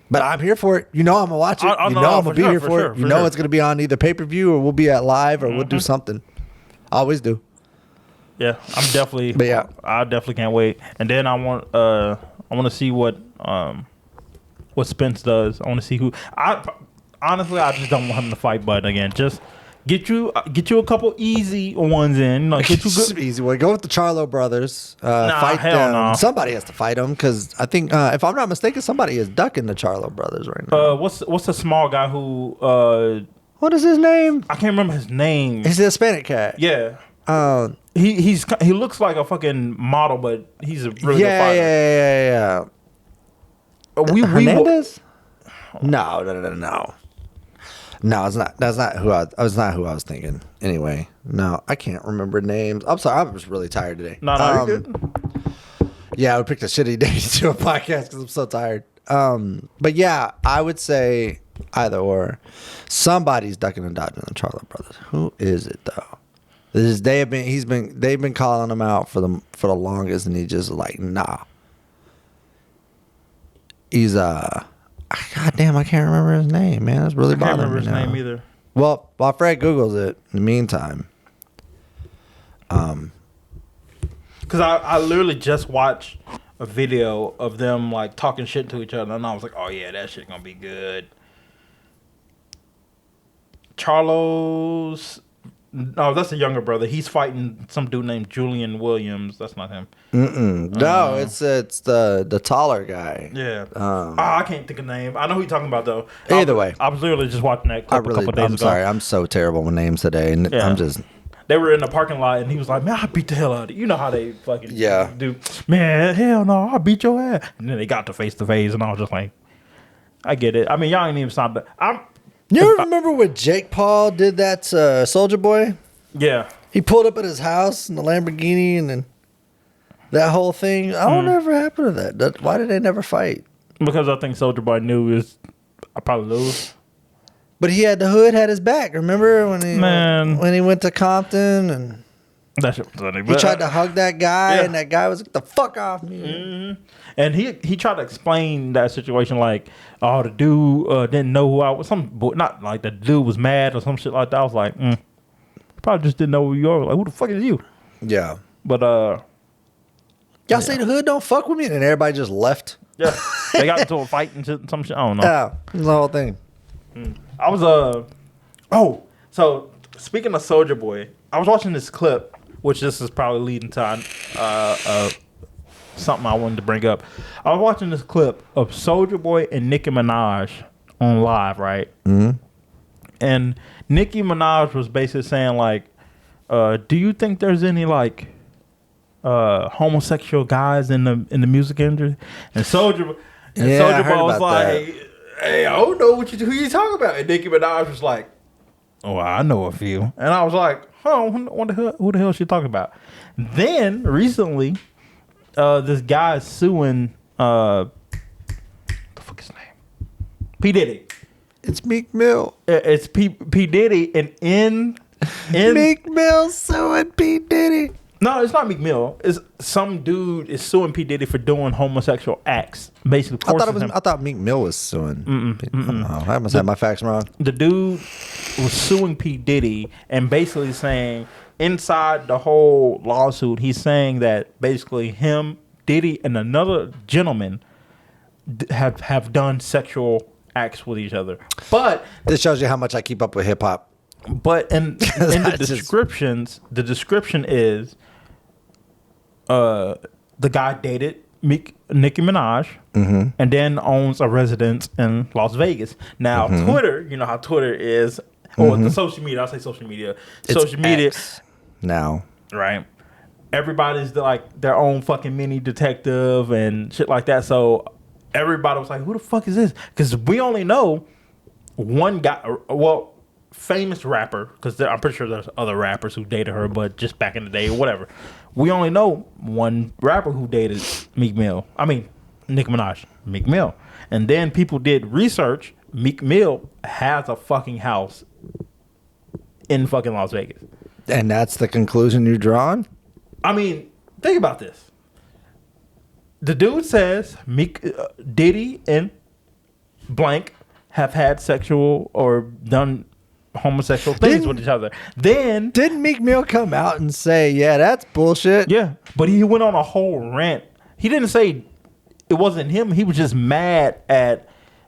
[SPEAKER 1] But I'm here for it. I'm going to watch it. I'm going to be here for it. It's going to be on either pay-per-view or we'll be at live or we'll do something. I always do.
[SPEAKER 2] Yeah, I'm definitely. But yeah, I definitely can't wait. And then I want to see what Spence does. I want to see who. Honestly, I just don't want him to fight Bud again. Just get you a couple easy ones in. Like get you good
[SPEAKER 1] easy one. Go with the Charlo brothers. Fight them. No. Somebody has to fight them because I think if I'm not mistaken, somebody is ducking the Charlo brothers right now.
[SPEAKER 2] What's the small guy who?
[SPEAKER 1] What is his name?
[SPEAKER 2] I can't remember his name.
[SPEAKER 1] He's a Hispanic cat.
[SPEAKER 2] Yeah. He looks like a fucking model, but he's a really good fighter.
[SPEAKER 1] Yeah. Hernandez? No. No, it's not. That's not who I was thinking. Anyway, no, I can't remember names. I'm sorry. I was really tired today.
[SPEAKER 2] No, you're good.
[SPEAKER 1] Yeah, I picked a shitty day to do a podcast because I'm so tired. But yeah, I would say either or. Somebody's ducking and dodging the Charlo brothers. Who is it though? They've been calling him out for the longest, and he just like nah. He's God damn, I can't remember his name, man. That's really bothering me now.
[SPEAKER 2] I can't remember his name either.
[SPEAKER 1] Well, while Fred Googles it, in the meantime.
[SPEAKER 2] Because I literally just watched a video of them like talking shit to each other, and I was like, oh yeah, that shit gonna be good. Charlos No, that's a younger brother. He's fighting some dude named Julian Williams. That's not him.
[SPEAKER 1] No, it's the taller guy.
[SPEAKER 2] Yeah. I can't think of the name. I know who you're talking about though.
[SPEAKER 1] Either way,
[SPEAKER 2] I was literally just watching that clip a couple days ago.
[SPEAKER 1] I'm sorry, I'm so terrible with names today, and I'm just.
[SPEAKER 2] They were in the parking lot, and he was like, "Man, I beat the hell out of you." You know how they fucking do. Man, hell no, I beat your ass. And then they got to face, and I was just like, I get it. I mean, y'all ain't even stop that.
[SPEAKER 1] You remember when Jake Paul did that to Soldier Boy?
[SPEAKER 2] Yeah.
[SPEAKER 1] He pulled up at his house in the Lamborghini, and then that whole thing. I don't know whatever happened to that. Why did they never fight?
[SPEAKER 2] Because I think Soldier Boy knew I probably lose.
[SPEAKER 1] But he had the hood had his back. Remember when he went to Compton and
[SPEAKER 2] that shit was funny.
[SPEAKER 1] He tried to hug that guy, and that guy was like, "The fuck off me!"
[SPEAKER 2] Mm-hmm. And he tried to explain that situation like, "Oh, the dude didn't know who I was." Not like the dude was mad or some shit like that. I was like, probably just didn't know who you are. Like, who the fuck is you?
[SPEAKER 1] Yeah.
[SPEAKER 2] But
[SPEAKER 1] y'all say the hood don't fuck with me, and then everybody just left.
[SPEAKER 2] Yeah, they got into a fight and some shit. I don't know.
[SPEAKER 1] Yeah, it was the whole thing.
[SPEAKER 2] I was so speaking of Soldier Boy, I was watching this clip, which this is probably leading to something I wanted to bring up. I was watching this clip of Soldier Boy and Nicki Minaj on live, right? Mm-hmm. And Nicki Minaj was basically saying like, "Do you think there's any like homosexual guys in the music industry?" And Soldier Boy was like, that. "Hey, I don't know who you talking about." And Nicki Minaj was like, "Oh, I know a few." And I was like, who the hell is she talking about? Then recently, this guy is suing the fuck his name? P. Diddy.
[SPEAKER 1] It's Meek Mill.
[SPEAKER 2] It's P. Diddy, and in
[SPEAKER 1] Meek Mill suing P. Diddy.
[SPEAKER 2] No, it's not Meek Mill. It's some dude is suing P. Diddy for doing homosexual acts. Basically,
[SPEAKER 1] I thought Meek Mill was suing. I must have my facts wrong.
[SPEAKER 2] The dude was suing P. Diddy and basically saying inside the whole lawsuit, he's saying that basically him, Diddy, and another gentleman have done sexual acts with each other. But
[SPEAKER 1] this shows you how much I keep up with hip hop.
[SPEAKER 2] But in the descriptions, the description is the guy dated Nicki Minaj and then owns a residence in Las Vegas. Now, Twitter, you know how Twitter is, or the social media, I'll say social media. Social media
[SPEAKER 1] X now.
[SPEAKER 2] Right. Everybody's like their own fucking mini detective and shit like that. So everybody was like, who the fuck is this? Because we only know one guy, well, famous rapper, because I'm pretty sure there's other rappers who dated her, but just back in the day or whatever. We only know one rapper who dated Nicki Minaj, Meek Mill. And then people did research. Meek Mill has a fucking house in fucking Las Vegas.
[SPEAKER 1] And that's the conclusion you're drawing?
[SPEAKER 2] I mean, think about this. The dude says Diddy and blank have had sexual or done homosexual things with each other. Then
[SPEAKER 1] didn't Meek Mill come out and say, "Yeah, that's bullshit"?
[SPEAKER 2] Yeah, but he went on a whole rant. He didn't say it wasn't him. He was just mad at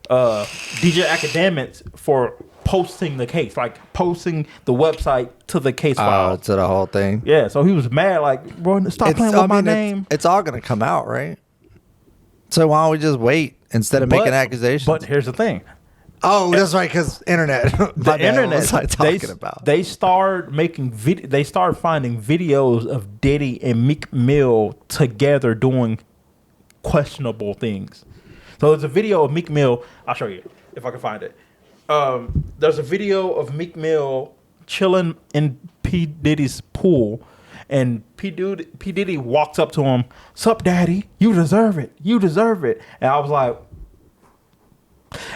[SPEAKER 2] DJ Academics for posting the case, like posting the website to the case file.
[SPEAKER 1] To the whole thing.
[SPEAKER 2] Yeah, so he was mad, like, bro, stop playing with my name.
[SPEAKER 1] It's all gonna come out, right? So why don't we just wait instead of making accusations?
[SPEAKER 2] But here's the thing.
[SPEAKER 1] Oh, that's right, because internet.
[SPEAKER 2] The internet. They started finding videos of Diddy and Meek Mill together doing questionable things. So there's a video of Meek Mill. I'll show you if I can find it. There's a video of Meek Mill chilling in P. Diddy's pool, and P. Diddy walks up to him. "Sup, daddy? You deserve it. You deserve it." And I was like,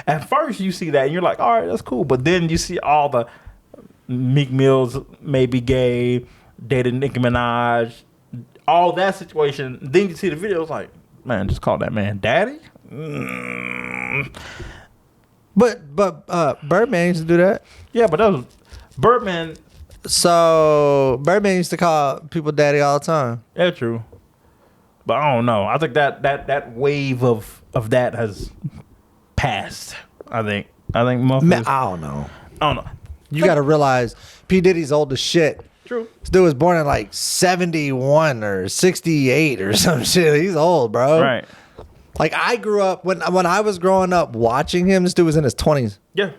[SPEAKER 2] at first you see that and you're like, all right, that's cool. But then you see all the Meek Mill's maybe gay, dated Nicki Minaj, all that situation. Then you see the video, it's like, man, just call that man daddy.
[SPEAKER 1] But Birdman used to do that.
[SPEAKER 2] Yeah, but that was Birdman.
[SPEAKER 1] So Birdman used to call people daddy all the time.
[SPEAKER 2] Yeah, true. But I don't know. I think that wave of that has passed. I think
[SPEAKER 1] I don't know. You got to realize P. Diddy's old as shit.
[SPEAKER 2] True.
[SPEAKER 1] This dude was born in like 71 or 68 or some shit. He's old, bro.
[SPEAKER 2] Right.
[SPEAKER 1] Like I grew up when I was growing up watching him. This dude was in his 20s.
[SPEAKER 2] Yeah.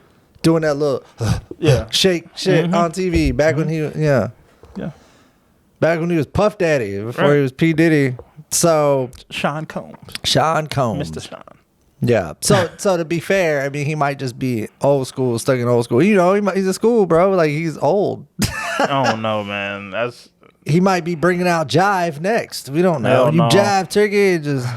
[SPEAKER 1] Doing that little shake shit on TV back when he back when he was Puff Daddy before he was P. Diddy. So
[SPEAKER 2] Sean Combs.
[SPEAKER 1] Mr.
[SPEAKER 2] Sean.
[SPEAKER 1] Yeah. So to be fair, I mean he might just be old school, stuck in old school. You know, he's a school, bro. Like he's old.
[SPEAKER 2] Oh no, man.
[SPEAKER 1] He might be bringing out jive next. We don't know.
[SPEAKER 2] Hell
[SPEAKER 1] You
[SPEAKER 2] no.
[SPEAKER 1] jive turkey, just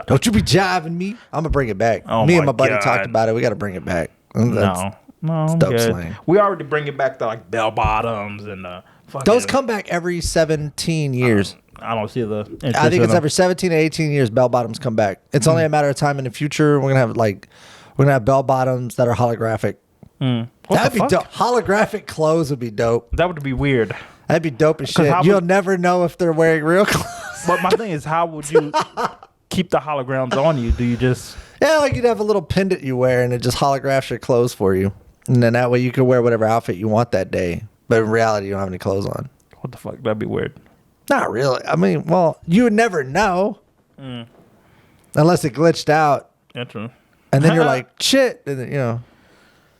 [SPEAKER 1] don't you be jiving me. I'm gonna bring it back.
[SPEAKER 2] Oh
[SPEAKER 1] Me and
[SPEAKER 2] my
[SPEAKER 1] my buddy
[SPEAKER 2] God.
[SPEAKER 1] talked about it. We got to bring it back.
[SPEAKER 2] No, I'm
[SPEAKER 1] dope
[SPEAKER 2] good.
[SPEAKER 1] slang.
[SPEAKER 2] We already bring it back to like bell bottoms and fucking.
[SPEAKER 1] Those come back every 17 years.
[SPEAKER 2] I don't see the.
[SPEAKER 1] I think it's every 17 to 18 years. Bell bottoms come back. It's only a matter of time in the future. We're gonna have bell bottoms that are holographic. That'd be dope. Holographic clothes would be dope.
[SPEAKER 2] That would be weird.
[SPEAKER 1] That'd be dope as shit. You'll never know if they're wearing real clothes.
[SPEAKER 2] But my thing is, how would you keep the holograms on you? Do you just?
[SPEAKER 1] Yeah, like you'd have a little pendant you wear, and it just holographs your clothes for you, and then that way you can wear whatever outfit you want that day. But in reality, you don't have any clothes on.
[SPEAKER 2] What the fuck? That'd be weird.
[SPEAKER 1] Not really. I mean, well, you would never know unless it glitched out.
[SPEAKER 2] Yeah, true.
[SPEAKER 1] And then you're like, shit. And then, you know,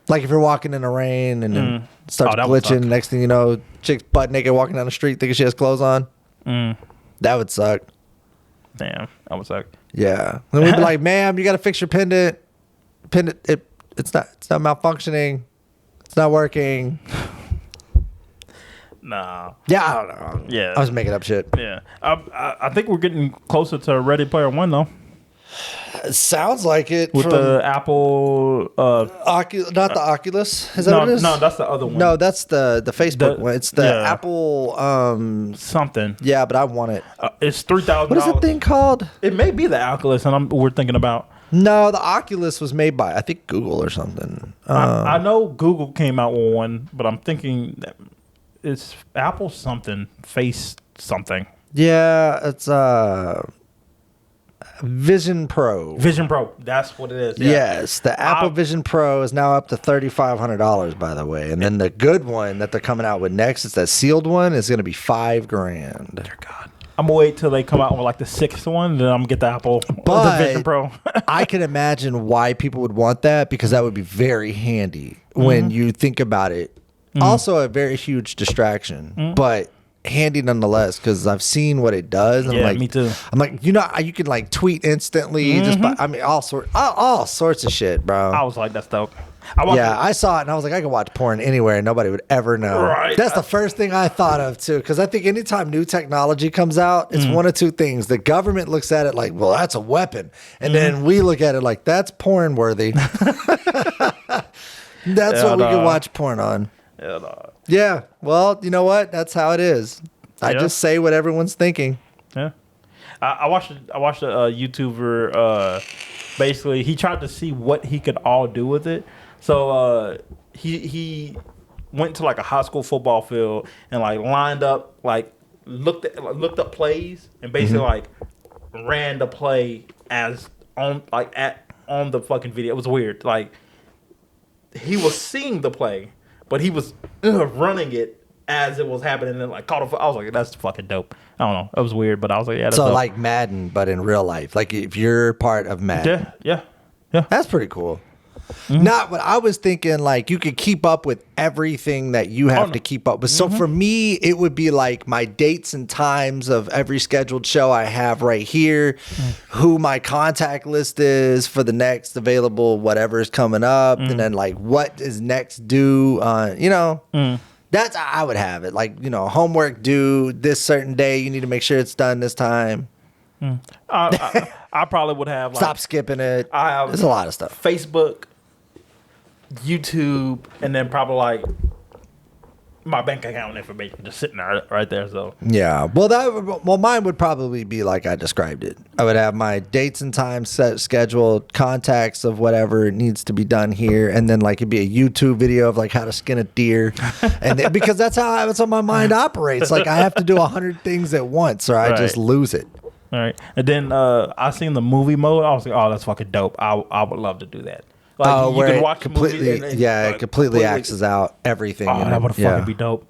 [SPEAKER 1] like if you're walking in the rain and then it starts glitching. Next thing you know, chick's butt naked walking down the street thinking she has clothes on. That would suck.
[SPEAKER 2] Damn, that would suck.
[SPEAKER 1] Yeah. Then we'd be like, ma'am, you got to fix your pendant. It's not malfunctioning. It's not working.
[SPEAKER 2] Nah.
[SPEAKER 1] Yeah, I don't know.
[SPEAKER 2] Yeah.
[SPEAKER 1] I was making up shit.
[SPEAKER 2] Yeah. I think we're getting closer to Ready Player One though.
[SPEAKER 1] It sounds like it.
[SPEAKER 2] With the Apple
[SPEAKER 1] not the Oculus. Is that what it is?
[SPEAKER 2] No, that's the other one.
[SPEAKER 1] No, that's the Facebook one. It's the Apple
[SPEAKER 2] something.
[SPEAKER 1] Yeah, but I want it.
[SPEAKER 2] It's $3,000.
[SPEAKER 1] What is that thing called?
[SPEAKER 2] It may be the Oculus, and we're thinking about.
[SPEAKER 1] No, the Oculus was made by I think Google or something.
[SPEAKER 2] I know Google came out with one, but I'm thinking that it's Apple something, Face something.
[SPEAKER 1] Yeah, it's Vision Pro.
[SPEAKER 2] Vision Pro, that's what it is. Yeah.
[SPEAKER 1] Yes, the Apple Vision Pro is now up to $3,500, by the way. And then the good one that they're coming out with next, it's that sealed one, is going to be $5,000.
[SPEAKER 2] Dear God. I'm gonna wait till they come out with like the 6th one, then I'm gonna get the Apple, the Vision Pro.
[SPEAKER 1] I can imagine why people would want that because that would be very handy when you think about it. Also, a very huge distraction, but handy nonetheless because I've seen what it does. And
[SPEAKER 2] yeah,
[SPEAKER 1] I'm like,
[SPEAKER 2] me too.
[SPEAKER 1] I'm like, you know, you can like tweet instantly. Just by, I mean, all sorts of shit, bro.
[SPEAKER 2] I was like, that's dope.
[SPEAKER 1] I saw it and I was like, I can watch porn anywhere and nobody would ever know.
[SPEAKER 2] Right.
[SPEAKER 1] That's the first thing I thought of too, because I think anytime new technology comes out, it's one of two things. The government looks at it like, well, that's a weapon, and then we look at it like that's porn worthy. That's what we can watch porn on. Yeah. Well, you know what? That's how it is. I just say what everyone's thinking.
[SPEAKER 2] Yeah. I watched a YouTuber. Basically, he tried to see what he could all do with it. So he went to like a high school football field and like lined up, like looked up plays and basically like ran the play as on the fucking video. It was weird. Like he was seeing the play, but he was running it as it was happening and like caught a. I was like, that's fucking dope. I don't know. It was weird, but I was like, yeah. That's
[SPEAKER 1] so
[SPEAKER 2] dope.
[SPEAKER 1] Like Madden, but in real life, like if you're part of Madden,
[SPEAKER 2] yeah.
[SPEAKER 1] That's pretty cool. Not what I was thinking. Like you could keep up with everything that you have to keep up with. So for me, it would be like my dates and times of every scheduled show I have right here, who my contact list is for the next available whatever is coming up, and then like what is next due. That's how I would have it. Like homework due this certain day. You need to make sure it's done this time.
[SPEAKER 2] I probably would have like,
[SPEAKER 1] Stop skipping it.
[SPEAKER 2] I
[SPEAKER 1] There's a lot of stuff.
[SPEAKER 2] Facebook, YouTube, and then probably like my bank account information just sitting there right there. So
[SPEAKER 1] yeah, well, mine would probably be like I described it. I would have my dates and times set, scheduled, contacts of whatever needs to be done here, and then like it'd be a YouTube video of like how to skin a deer, and then, because that's how my mind operates. Like I have to do 100 things at once, or I just lose it.
[SPEAKER 2] All right, and then I seen the movie mode. I was like, oh, that's fucking dope. I would love to do that. Like you can watch
[SPEAKER 1] completely,
[SPEAKER 2] a movie
[SPEAKER 1] it completely axes out everything.
[SPEAKER 2] Oh, that would fucking be dope.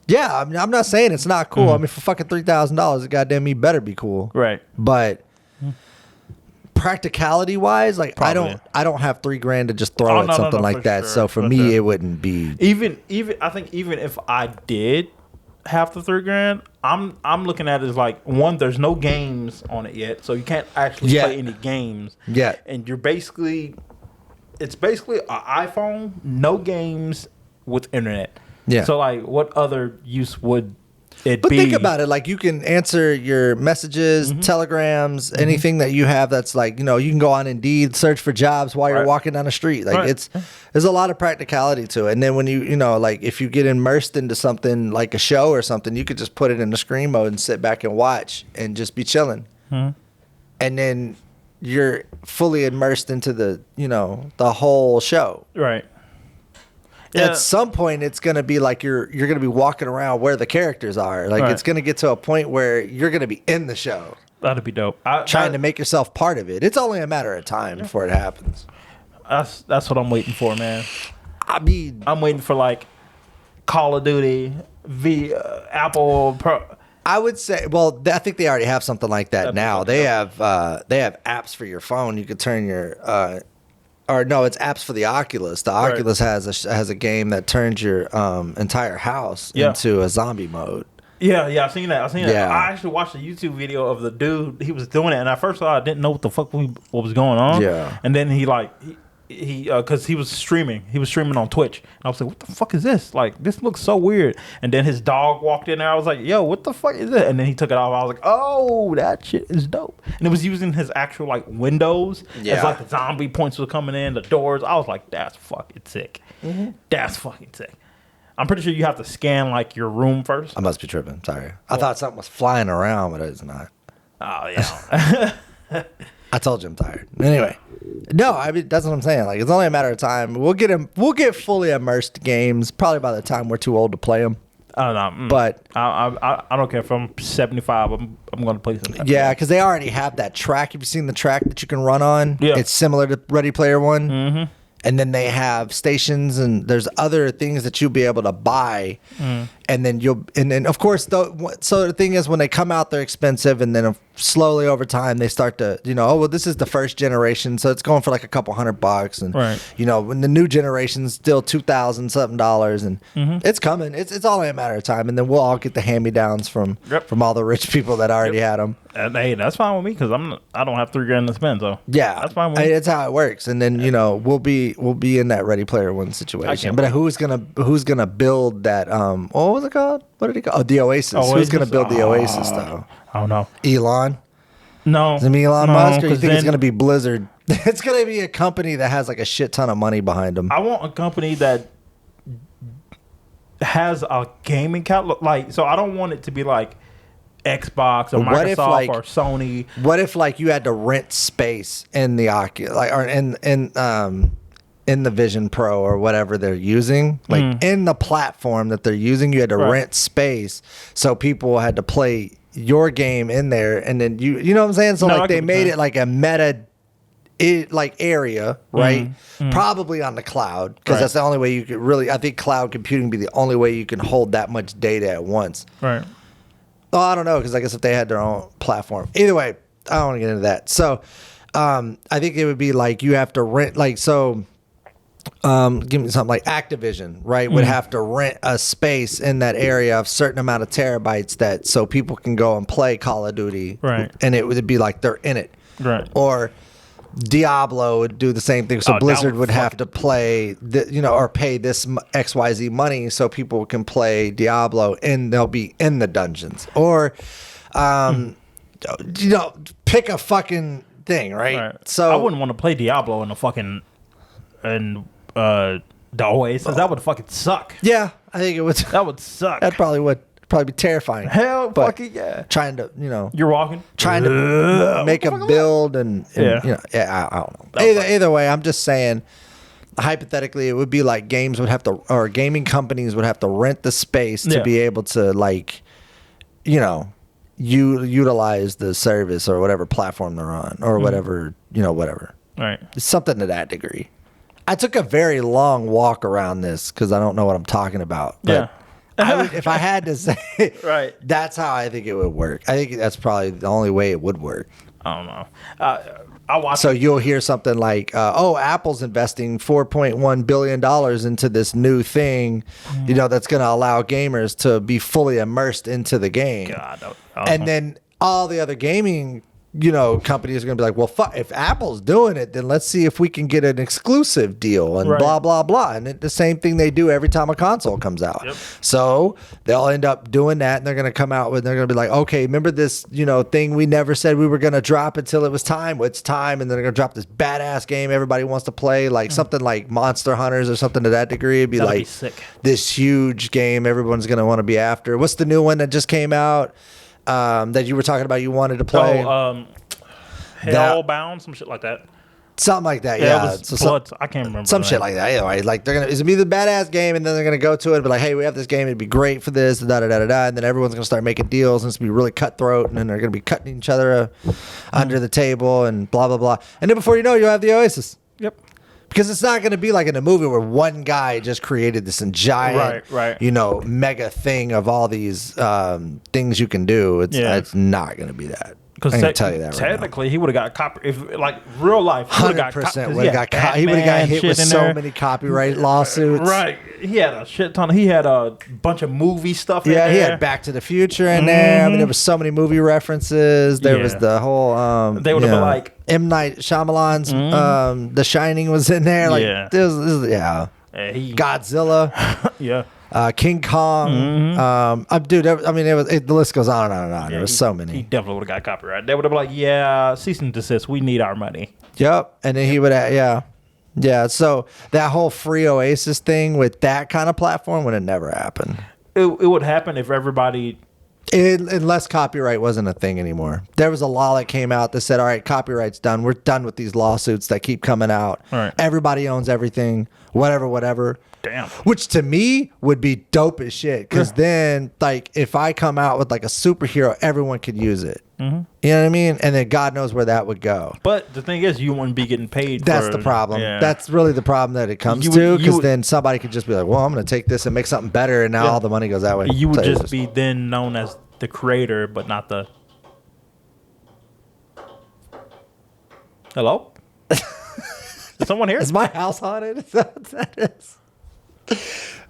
[SPEAKER 1] Yeah, I mean, I'm not saying it's not cool. I mean, for fucking $3,000, it goddamn me better be cool.
[SPEAKER 2] Right.
[SPEAKER 1] But practicality wise, like
[SPEAKER 2] Probably.
[SPEAKER 1] I don't have $3,000 to just throw at something like that.
[SPEAKER 2] Sure,
[SPEAKER 1] so for me, it wouldn't be
[SPEAKER 2] even I think even if I did have the $3,000, I'm looking at it as like, one, there's no games on it yet, so you can't actually play any games.
[SPEAKER 1] Yeah.
[SPEAKER 2] And it's basically an iPhone, no games with internet.
[SPEAKER 1] Yeah.
[SPEAKER 2] So like, what other use would it
[SPEAKER 1] But
[SPEAKER 2] be?
[SPEAKER 1] think about it. Like, you can answer your messages, telegrams, anything that you have that's like, you can go on Indeed, search for jobs while you're walking down the street. Like, there's a lot of practicality to it. And then when like, if you get immersed into something like a show or something, you could just put it in the screen mode and sit back and watch and just be chilling. And then you're fully immersed into the whole show.
[SPEAKER 2] Right.
[SPEAKER 1] At some point, it's going to be like you're going to be walking around where the characters are. Like, it's going to get to a point where you're going to be in the show.
[SPEAKER 2] That'd be dope.
[SPEAKER 1] Trying to make yourself part of it. It's only a matter of time before it happens.
[SPEAKER 2] That's what I'm waiting for, man.
[SPEAKER 1] I mean,
[SPEAKER 2] I'm waiting for like Call of Duty, Apple Pro.
[SPEAKER 1] I would say, well, I think they already have something like that now. They have apps for your phone. You could turn your or no, it's apps for the Oculus. The Oculus has a game that turns your entire house into a zombie mode.
[SPEAKER 2] Yeah, I've seen that.
[SPEAKER 1] Yeah.
[SPEAKER 2] I actually watched a YouTube video of the dude. He was doing it, and at first I didn't know what the fuck what was going on.
[SPEAKER 1] Yeah.
[SPEAKER 2] And then he because he was streaming. He was streaming on Twitch. And I was like, what the fuck is this? Like, this looks so weird. And then his dog walked in there. I was like, yo, what the fuck is it? And then he took it off. I was like, oh, that shit is dope. And it was using his actual, like, windows.
[SPEAKER 1] Yeah.
[SPEAKER 2] As, like, the zombie points were coming in, the doors. I was like, that's fucking sick. That's fucking sick. I'm pretty sure you have to scan, like, your room first.
[SPEAKER 1] I must be tripping. Sorry. I thought something was flying around, but it's not.
[SPEAKER 2] Oh, yeah.
[SPEAKER 1] I told you I'm tired. Anyway, no, I mean, that's what I'm saying. Like, it's only a matter of time. We'll get fully immersed games probably by the time we're too old to play them.
[SPEAKER 2] I don't know.
[SPEAKER 1] But
[SPEAKER 2] I don't care if I'm 75. I'm going to play some.
[SPEAKER 1] Yeah, because they already have that track. Have you seen the track that you can run on?
[SPEAKER 2] Yeah.
[SPEAKER 1] It's similar to Ready Player One. Mm-hmm. And then they have stations, and there's other things that you'll be able to buy, and then of course, so the thing is, when they come out, they're expensive, and then slowly over time they start to, this is the first generation, so it's going for like a couple $100, and when the new generation's still $2,000 something, and it's coming. It's only a matter of time, and then we'll all get the hand-me-downs from all the rich people that already had them.
[SPEAKER 2] And hey, that's fine with me because I don't have $3,000 to spend, so
[SPEAKER 1] yeah,
[SPEAKER 2] that's fine with me.
[SPEAKER 1] It's how it works, and then we'll be in that Ready Player One situation. But who's gonna build that? What was it called? What did he call? Oh, the Oasis. Who's gonna build the Oasis though?
[SPEAKER 2] I don't know.
[SPEAKER 1] Elon.
[SPEAKER 2] No,
[SPEAKER 1] is it Elon Musk, or you think it's
[SPEAKER 2] then,
[SPEAKER 1] gonna be Blizzard? It's gonna be a company that has like a shit ton of money behind them.
[SPEAKER 2] I want a company that has a gaming catalog. Like, so I don't want it to be like Xbox or Microsoft or Sony.
[SPEAKER 1] What if like you had to rent space in the Oculus, like, or in the Vision Pro or whatever they're using, like in the platform that they're using, you had to rent space, so people had to play your game in there, and then you know what I'm saying? So like they made it like a meta area, right? Probably on the cloud, because that's the only way you could really. I think cloud computing be the only way you can hold that much data at once.
[SPEAKER 2] Right.
[SPEAKER 1] Oh, I don't know, because I guess if they had their own platform. Either way, I don't want to get into that. So, I think it would be like you have to rent, like, so, give me something like Activision, right? Would have to rent a space in that area of certain amount of terabytes so people can go and play Call of Duty.
[SPEAKER 2] Right.
[SPEAKER 1] And it would be like they're in it.
[SPEAKER 2] Right.
[SPEAKER 1] Or Diablo would do the same thing. So Blizzard would have to play, or pay this XYZ money so people can play Diablo, and they'll be in the dungeons. Or, pick a fucking thing, right? So
[SPEAKER 2] I wouldn't want to play Diablo in the Oasis. That would fucking suck.
[SPEAKER 1] Yeah, I think it would.
[SPEAKER 2] That would suck.
[SPEAKER 1] That probably would be terrifying.
[SPEAKER 2] Hell, fucking yeah.
[SPEAKER 1] Trying to,
[SPEAKER 2] you're walking,
[SPEAKER 1] trying to make a build, and I don't know. Either way, I'm just saying, hypothetically, it would be like gaming companies would have to rent the space to be able to, like, utilize the service or whatever platform they're on, or whatever, whatever.
[SPEAKER 2] Right.
[SPEAKER 1] It's something to that degree. I took a very long walk around this because I don't know what I'm talking about. But if I had to say,
[SPEAKER 2] right,
[SPEAKER 1] that's how I think it would work. I think that's probably the only way it would work.
[SPEAKER 2] I don't know. I watch.
[SPEAKER 1] So you'll hear something like, "Oh, Apple's investing $4.1 billion into this new thing, that's going to allow gamers to be fully immersed into the game."
[SPEAKER 2] God,
[SPEAKER 1] and then all the other gaming, companies are going to be like, "Well, if Apple's doing it, then let's see if we can get an exclusive deal and blah blah blah." And the same thing they do every time a console comes out.
[SPEAKER 2] Yep.
[SPEAKER 1] So they'll end up doing that, and they're going to come out with, they're going to be like, "Okay, remember this, thing we never said we were going to drop until it was time. Well, it's time." And then they're going to drop this badass game everybody wants to play, like something like Monster Hunters or something to that degree. It'd be
[SPEAKER 2] That'd
[SPEAKER 1] like
[SPEAKER 2] be sick.
[SPEAKER 1] This huge game everyone's going to want to be after. What's the new one that just came out? That you were talking about you wanted to play?
[SPEAKER 2] Hellbound, some shit like that.
[SPEAKER 1] Something like that, yeah.
[SPEAKER 2] I can't remember.
[SPEAKER 1] Some shit like that. Anyway, like it's gonna be the badass game, and then they're gonna go to it and be like, "Hey, we have this game. It'd be great for this." Da da da da da. And then everyone's gonna start making deals, and it's gonna be really cutthroat, and then they're gonna be cutting each other under the table, and blah blah blah. And then before you know, you'll have the Oasis.
[SPEAKER 2] Yep.
[SPEAKER 1] Because it's not going to be like in a movie where one guy just created this giant, mega thing of all these things you can do. It's not going to be that.
[SPEAKER 2] Because
[SPEAKER 1] I can tell you that
[SPEAKER 2] technically, he would have got copy. If like real life,
[SPEAKER 1] 100% would have got. He would have got hit with so many copyright lawsuits.
[SPEAKER 2] Right. He had a shit ton. He had a bunch of movie stuff.
[SPEAKER 1] Yeah, he had Back to the Future in there. I mean, there was so many movie references. There was the whole.
[SPEAKER 2] They would have been like
[SPEAKER 1] M. Night Shyamalan's. The Shining was in there. Like, Godzilla.
[SPEAKER 2] Yeah.
[SPEAKER 1] King Kong, dude. I mean, the list goes on and on and on. There was so many.
[SPEAKER 2] He definitely would have got copyright. They would have been like, "Yeah, cease and desist. We need our money."
[SPEAKER 1] Yep, and then he would have, yeah. So that whole free Oasis thing with that kind of platform would have never happened.
[SPEAKER 2] It would happen if everybody.
[SPEAKER 1] Unless copyright wasn't a thing anymore. There was a law that came out that said, "All right, copyright's done. We're done with these lawsuits that keep coming out.
[SPEAKER 2] Right.
[SPEAKER 1] Everybody owns everything. Whatever."
[SPEAKER 2] Damn.
[SPEAKER 1] Which to me would be dope as shit. Because then, like, if I come out with like a superhero, everyone could use it. Mm-hmm. You know what I mean? And then God knows where that would go.
[SPEAKER 2] But the thing is, you wouldn't be getting paid.
[SPEAKER 1] That's the problem. Yeah. That's really the problem that it comes to. Because then somebody could just be like, "Well, I'm going to take this and make something better," and now all the money goes that way.
[SPEAKER 2] You would just be then known as the creator, but not the. Hello? Is someone here?
[SPEAKER 1] Is my house haunted? Is that what that is?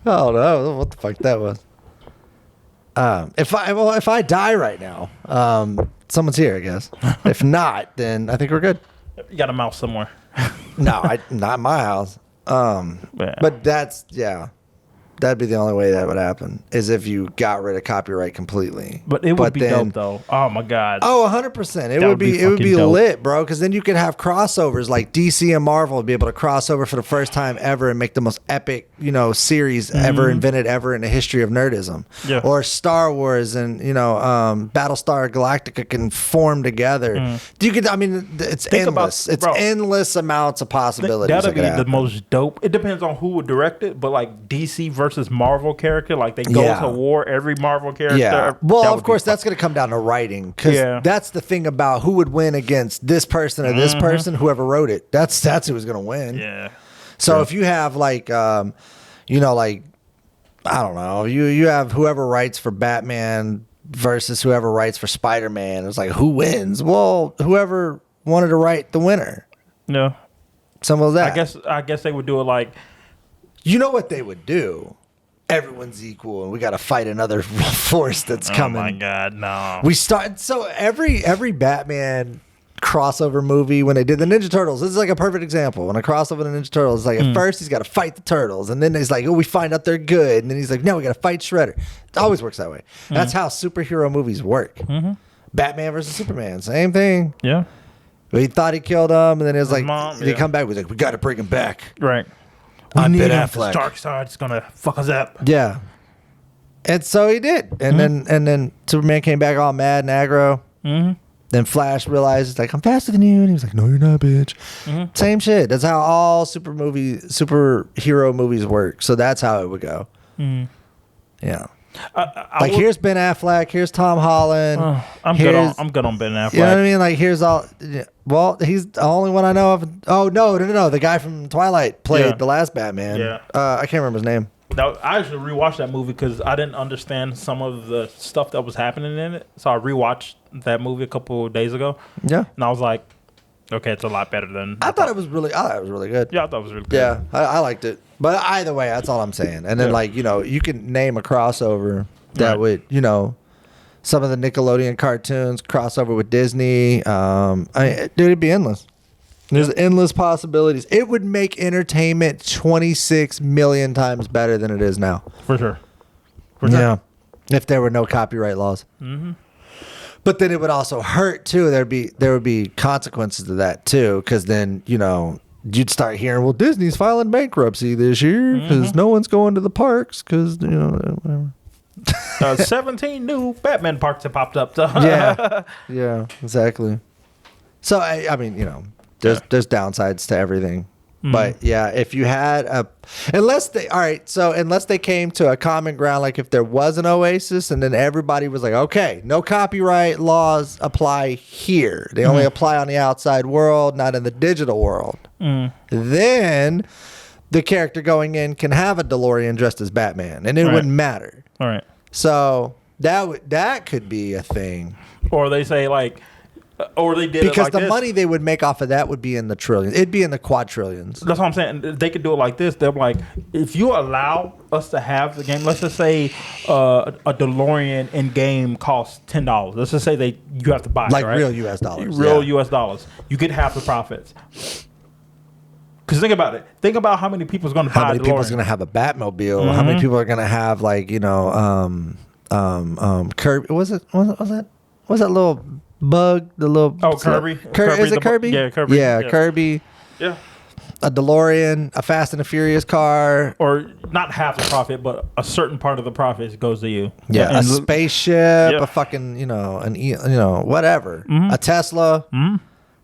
[SPEAKER 1] Oh no! What the fuck that was? If I die right now, someone's here, I guess. If not, then I think we're good.
[SPEAKER 2] You got a mouse somewhere.
[SPEAKER 1] No, not my house. But that'd be the only way that would happen is if you got rid of copyright completely.
[SPEAKER 2] But it would be dope though. Oh my god.
[SPEAKER 1] Oh, 100%. It would be lit, bro. Because then you could have crossovers like DC and Marvel would be able to cross over for the first time ever and make the most epic, series ever invented ever in the history of nerdism.
[SPEAKER 2] Yeah.
[SPEAKER 1] Or Star Wars and Battlestar Galactica can form together. You could. I mean, it's endless. It's endless amounts of possibilities.
[SPEAKER 2] That'd be the most dope. It depends on who would direct it, but like DC versus Marvel character, like they go to war every Marvel character.
[SPEAKER 1] Yeah. Well, of course, that's going to come down to writing because that's the thing about who would win against this person or this person. Whoever wrote it, that's who's going to win.
[SPEAKER 2] Yeah.
[SPEAKER 1] So if you have like, like I don't know, you have whoever writes for Batman versus whoever writes for Spider-Man. It's like who wins? Well, whoever wanted to write the winner.
[SPEAKER 2] No.
[SPEAKER 1] Simple as that.
[SPEAKER 2] I guess they would do it like.
[SPEAKER 1] You know what they would do? Everyone's equal, and we got to fight another force that's coming.
[SPEAKER 2] Oh my god, no!
[SPEAKER 1] So every Batman crossover movie when they did the Ninja Turtles, this is like a perfect example. When a crossover the Ninja Turtles, it's like at first he's got to fight the turtles, and then he's like, "Oh, we find out they're good," and then he's like, "No, we got to fight Shredder." It always works that way. That's how superhero movies work. Batman versus Superman, same thing.
[SPEAKER 2] Yeah.
[SPEAKER 1] He thought he killed him, and then it was like they come back. He's like, "We got to bring him back."
[SPEAKER 2] Right.
[SPEAKER 1] I'm Ben
[SPEAKER 2] Affleck. Dark side's gonna fuck us up.
[SPEAKER 1] Yeah, and so he did, and then Superman came back all mad and aggro. Then Flash realized it's like I'm faster than you, and he was like, "No, you're not, bitch." Same shit. That's how all superhero movies work. So that's how it would go. Yeah. Here's Ben Affleck, here's Tom Holland.
[SPEAKER 2] I'm good on Ben Affleck.
[SPEAKER 1] You know what I mean? Like, here's all. Well, he's the only one I know of. Oh no! The guy from Twilight played the last Batman.
[SPEAKER 2] Yeah.
[SPEAKER 1] I can't remember his name.
[SPEAKER 2] Now, I actually rewatched that movie because I didn't understand some of the stuff that was happening in it. So I rewatched that movie a couple of days ago.
[SPEAKER 1] Yeah.
[SPEAKER 2] And I was like, okay, it's a lot better than
[SPEAKER 1] I thought it was really good.
[SPEAKER 2] Yeah, I thought it was really good.
[SPEAKER 1] Yeah, I liked it. But either way, that's all I'm saying. And then you can name a crossover that would, some of the Nickelodeon cartoons crossover with Disney. Dude, it'd be endless. There's endless possibilities. It would make entertainment 26 million times better than it is now.
[SPEAKER 2] For sure.
[SPEAKER 1] Yeah. If there were no copyright laws. Mm-hmm. But then it would also hurt too. There would be consequences to that too, because then you'd start hearing, well, Disney's filing bankruptcy this year because no one's going to the parks because whatever.
[SPEAKER 2] 17 new Batman parks have popped up.
[SPEAKER 1] Yeah, exactly. So I mean, there's downsides to everything. But yeah, if you had unless they came to a common ground, like if there was an oasis and then everybody was like, okay, no copyright laws apply here. They only apply on the outside world, not in the digital world. Then the character going in can have a DeLorean dressed as Batman and it wouldn't matter.
[SPEAKER 2] All right.
[SPEAKER 1] So that could be a thing.
[SPEAKER 2] Or they say or they did
[SPEAKER 1] because
[SPEAKER 2] it like
[SPEAKER 1] the money they would make off of that would be in the trillions. It'd be in the quadrillions.
[SPEAKER 2] That's what I'm saying. They could do it like this. They're like, if you allow us to have the game, let's just say a DeLorean in game costs $10. Let's just say you have to buy it, right?
[SPEAKER 1] Real U.S. dollars.
[SPEAKER 2] Real U.S. dollars. You get half the profits. Because think about it. Think about how many people's going to buy
[SPEAKER 1] How many
[SPEAKER 2] DeLorean.
[SPEAKER 1] people's going to have a Batmobile? How many people are going to have Kirby? Was that little bug? The little
[SPEAKER 2] Kirby.
[SPEAKER 1] Is it Kirby?
[SPEAKER 2] Yeah, Kirby.
[SPEAKER 1] Yeah, Kirby.
[SPEAKER 2] Yeah.
[SPEAKER 1] A DeLorean, a Fast and the Furious car,
[SPEAKER 2] or not half the profit, but a certain part of the profit goes to you.
[SPEAKER 1] Yeah, a spaceship, a fucking whatever, a Tesla.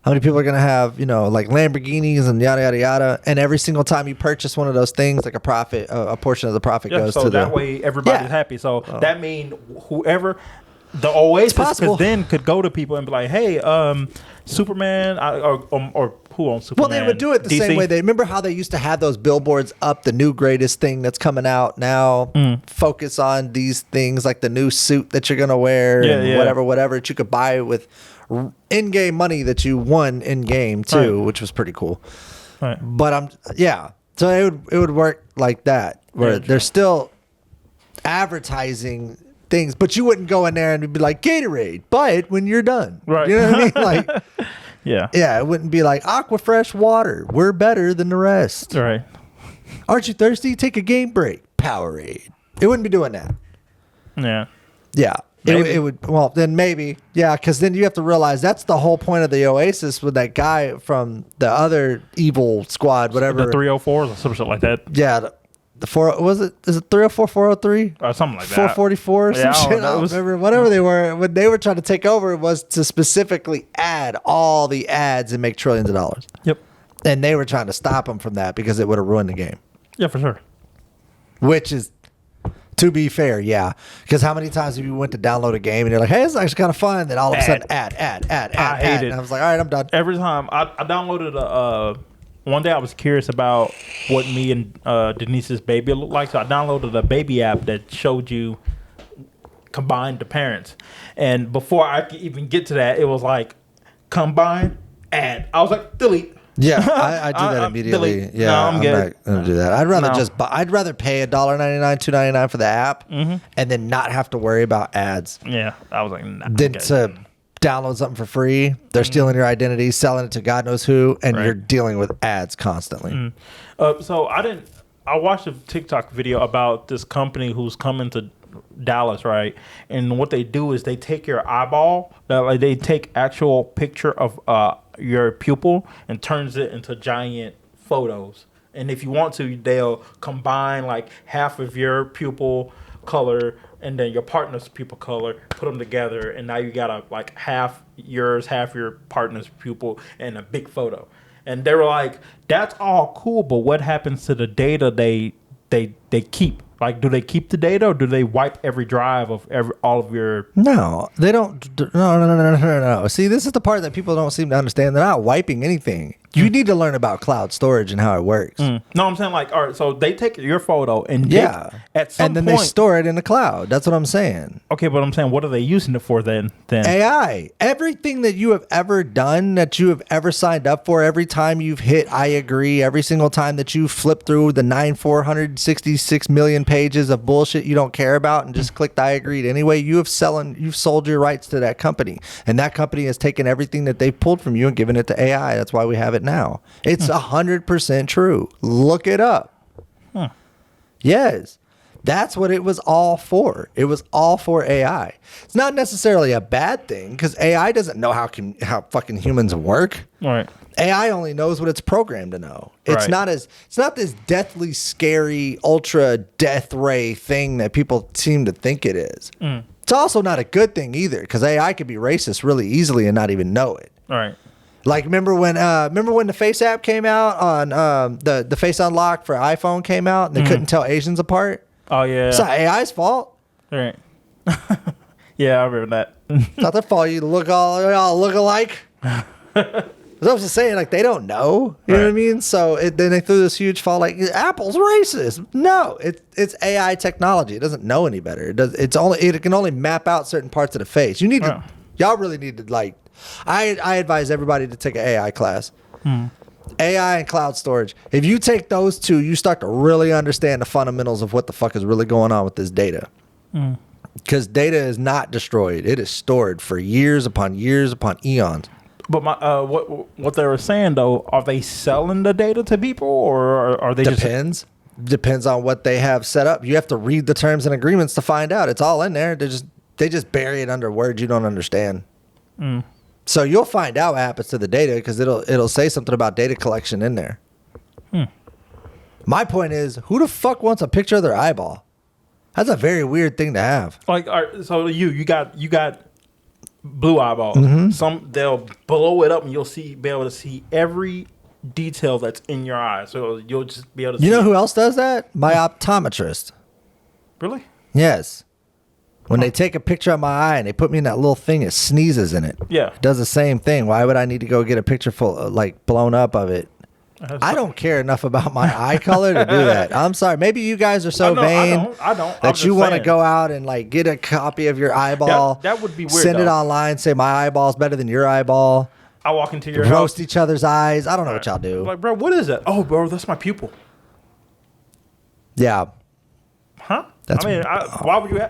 [SPEAKER 1] How many people are gonna have Lamborghinis and yada yada yada? And every single time you purchase one of those things, like a portion of the profit goes to
[SPEAKER 2] that way everybody's happy. So that means whoever. The Oasis could go to people and be like, "Hey, Superman, or who owns Superman?"
[SPEAKER 1] Well, they would do it the same way. They remember how they used to have those billboards up, the new greatest thing that's coming out now. Focus on these things, like the new suit that you're gonna wear, whatever that you could buy with in-game money that you won in-game too, which was pretty cool.
[SPEAKER 2] Right.
[SPEAKER 1] But so it would work like that, where they're still advertising things, but you wouldn't go in there and be like, Gatorade, buy it when you're done.
[SPEAKER 2] Right.
[SPEAKER 1] You know what I mean?
[SPEAKER 2] Yeah,
[SPEAKER 1] it wouldn't be like Aquafresh water. We're better than the rest.
[SPEAKER 2] Right.
[SPEAKER 1] Aren't you thirsty? Take a game break. Powerade. It wouldn't be doing that.
[SPEAKER 2] Yeah.
[SPEAKER 1] Yeah. It would. Well, then maybe. Yeah, because then you have to realize that's the whole point of the Oasis with that guy from the other evil squad, whatever.
[SPEAKER 2] The 304s or some shit like that.
[SPEAKER 1] Yeah. The 4 was it? Is it 304, 403?
[SPEAKER 2] Or something like that.
[SPEAKER 1] 444 or some shit. I don't remember. Whatever they were, when they were trying to take over, was to specifically add all the ads and make trillions of dollars.
[SPEAKER 2] Yep.
[SPEAKER 1] And they were trying to stop them from that because it would have ruined the game.
[SPEAKER 2] Yeah, for sure.
[SPEAKER 1] Which is, to be fair, yeah. Because how many times have you went to download a game and you're like, hey, it's actually kind of fun. Then all of a sudden, ad.
[SPEAKER 2] I hate it.
[SPEAKER 1] And I was like, all right, I'm done.
[SPEAKER 2] Every time I downloaded one day I was curious about what me and Denise's baby looked like, so I downloaded a baby app that showed you combined the parents. And before I could even get to that, it was like combine ad. I was like, delete.
[SPEAKER 1] Yeah, I do that immediately.
[SPEAKER 2] Delete.
[SPEAKER 1] Yeah,
[SPEAKER 2] no, I'm good.
[SPEAKER 1] Not gonna do that. I'd rather I'd rather pay $1.99, $2.99 for the app, and then not have to worry about ads.
[SPEAKER 2] Yeah, I was like, nah,
[SPEAKER 1] than to download something for free. They're stealing your identity, selling it to God knows who, and you're dealing with ads constantly.
[SPEAKER 2] So I watched a TikTok video about this company who's coming to Dallas, right? And what they do is they take your eyeball, they take actual picture of your pupil and turns it into giant photos. And if you want to, they'll combine like half of your pupil color and then your partner's pupil color, put them together, and now you got like half yours, half your partner's pupil, and a big photo. And they were like, "That's all cool, but what happens to the data they keep Like, do they keep the data, or do they wipe every drive of all of your?
[SPEAKER 1] No, they don't. No. See, this is the part that people don't seem to understand. They're not wiping anything. You need to learn about cloud storage and how it works.
[SPEAKER 2] No, I'm saying like, all right, so they take your photo and at some
[SPEAKER 1] and then
[SPEAKER 2] point,
[SPEAKER 1] they store it in the cloud. That's what I'm saying.
[SPEAKER 2] Okay, but I'm saying, what are they using it for then?
[SPEAKER 1] AI. Everything that you have ever done, that you have ever signed up for, every time you've hit I agree, every single time that you flip through the 466 million pages of bullshit you don't care about and just clicked I agreed anyway, you've sold your rights to that company. And that company has taken everything that they've pulled from you and given it to AI. That's why we have it now. It's 100% true. Look it up. Yes. That's what it was all for. It was all for AI. It's not necessarily a bad thing because AI doesn't know how fucking humans work.
[SPEAKER 2] Right.
[SPEAKER 1] AI only knows what it's programmed to know. It's not this deathly scary ultra death ray thing that people seem to think it is. It's also not a good thing either because AI could be racist really easily and not even know it.
[SPEAKER 2] Right.
[SPEAKER 1] Like remember when the Face app came out on the Face Unlock for iPhone came out and they couldn't tell Asians apart?
[SPEAKER 2] Oh yeah.
[SPEAKER 1] It's not AI's fault.
[SPEAKER 2] Right. Yeah, I remember that.
[SPEAKER 1] It's not their fault. You all look alike. As I was just saying, like they don't know. You know what I mean? So then they threw this huge fall like Apple's racist. No, it's AI technology. It doesn't know any better. It can only map out certain parts of the face. Y'all really need to like. I advise everybody to take an AI class. AI and cloud storage. If you take those two, you start to really understand the fundamentals of what the fuck is really going on with this data. Because data is not destroyed. It is stored for years upon eons.
[SPEAKER 2] But what they were saying though, are they selling the data to people or are they
[SPEAKER 1] Depends on what they have set up. You have to read the terms and agreements to find out. It's all in there. They just bury it under words you don't understand. So you'll find out what happens to the data because it'll say something about data collection in there. My point is, who the fuck wants a picture of their eyeball? That's a very weird thing to have.
[SPEAKER 2] Like, so you got blue eyeballs. They'll blow it up and you'll be able to see every detail that's in your eye. So you'll just be able to.
[SPEAKER 1] You know who else does that? My optometrist.
[SPEAKER 2] Really?
[SPEAKER 1] Yes. When they take a picture of my eye and they put me in that little thing, it sneezes in it.
[SPEAKER 2] Yeah.
[SPEAKER 1] It does the same thing. Why would I need to go get a picture blown up of it? I don't care enough about my eye color to do that. I'm sorry. Maybe you guys are so vain
[SPEAKER 2] I don't.
[SPEAKER 1] that you want to go out and like get a copy of your eyeball.
[SPEAKER 2] That would be weird.
[SPEAKER 1] Send it online. Say my eyeball's better than your eyeball.
[SPEAKER 2] I walk into your
[SPEAKER 1] roast
[SPEAKER 2] house.
[SPEAKER 1] each other's eyes. I don't know what y'all do.
[SPEAKER 2] Like, bro, what is that? Oh, bro, that's my pupil.
[SPEAKER 1] Yeah.
[SPEAKER 2] Huh? Why would you?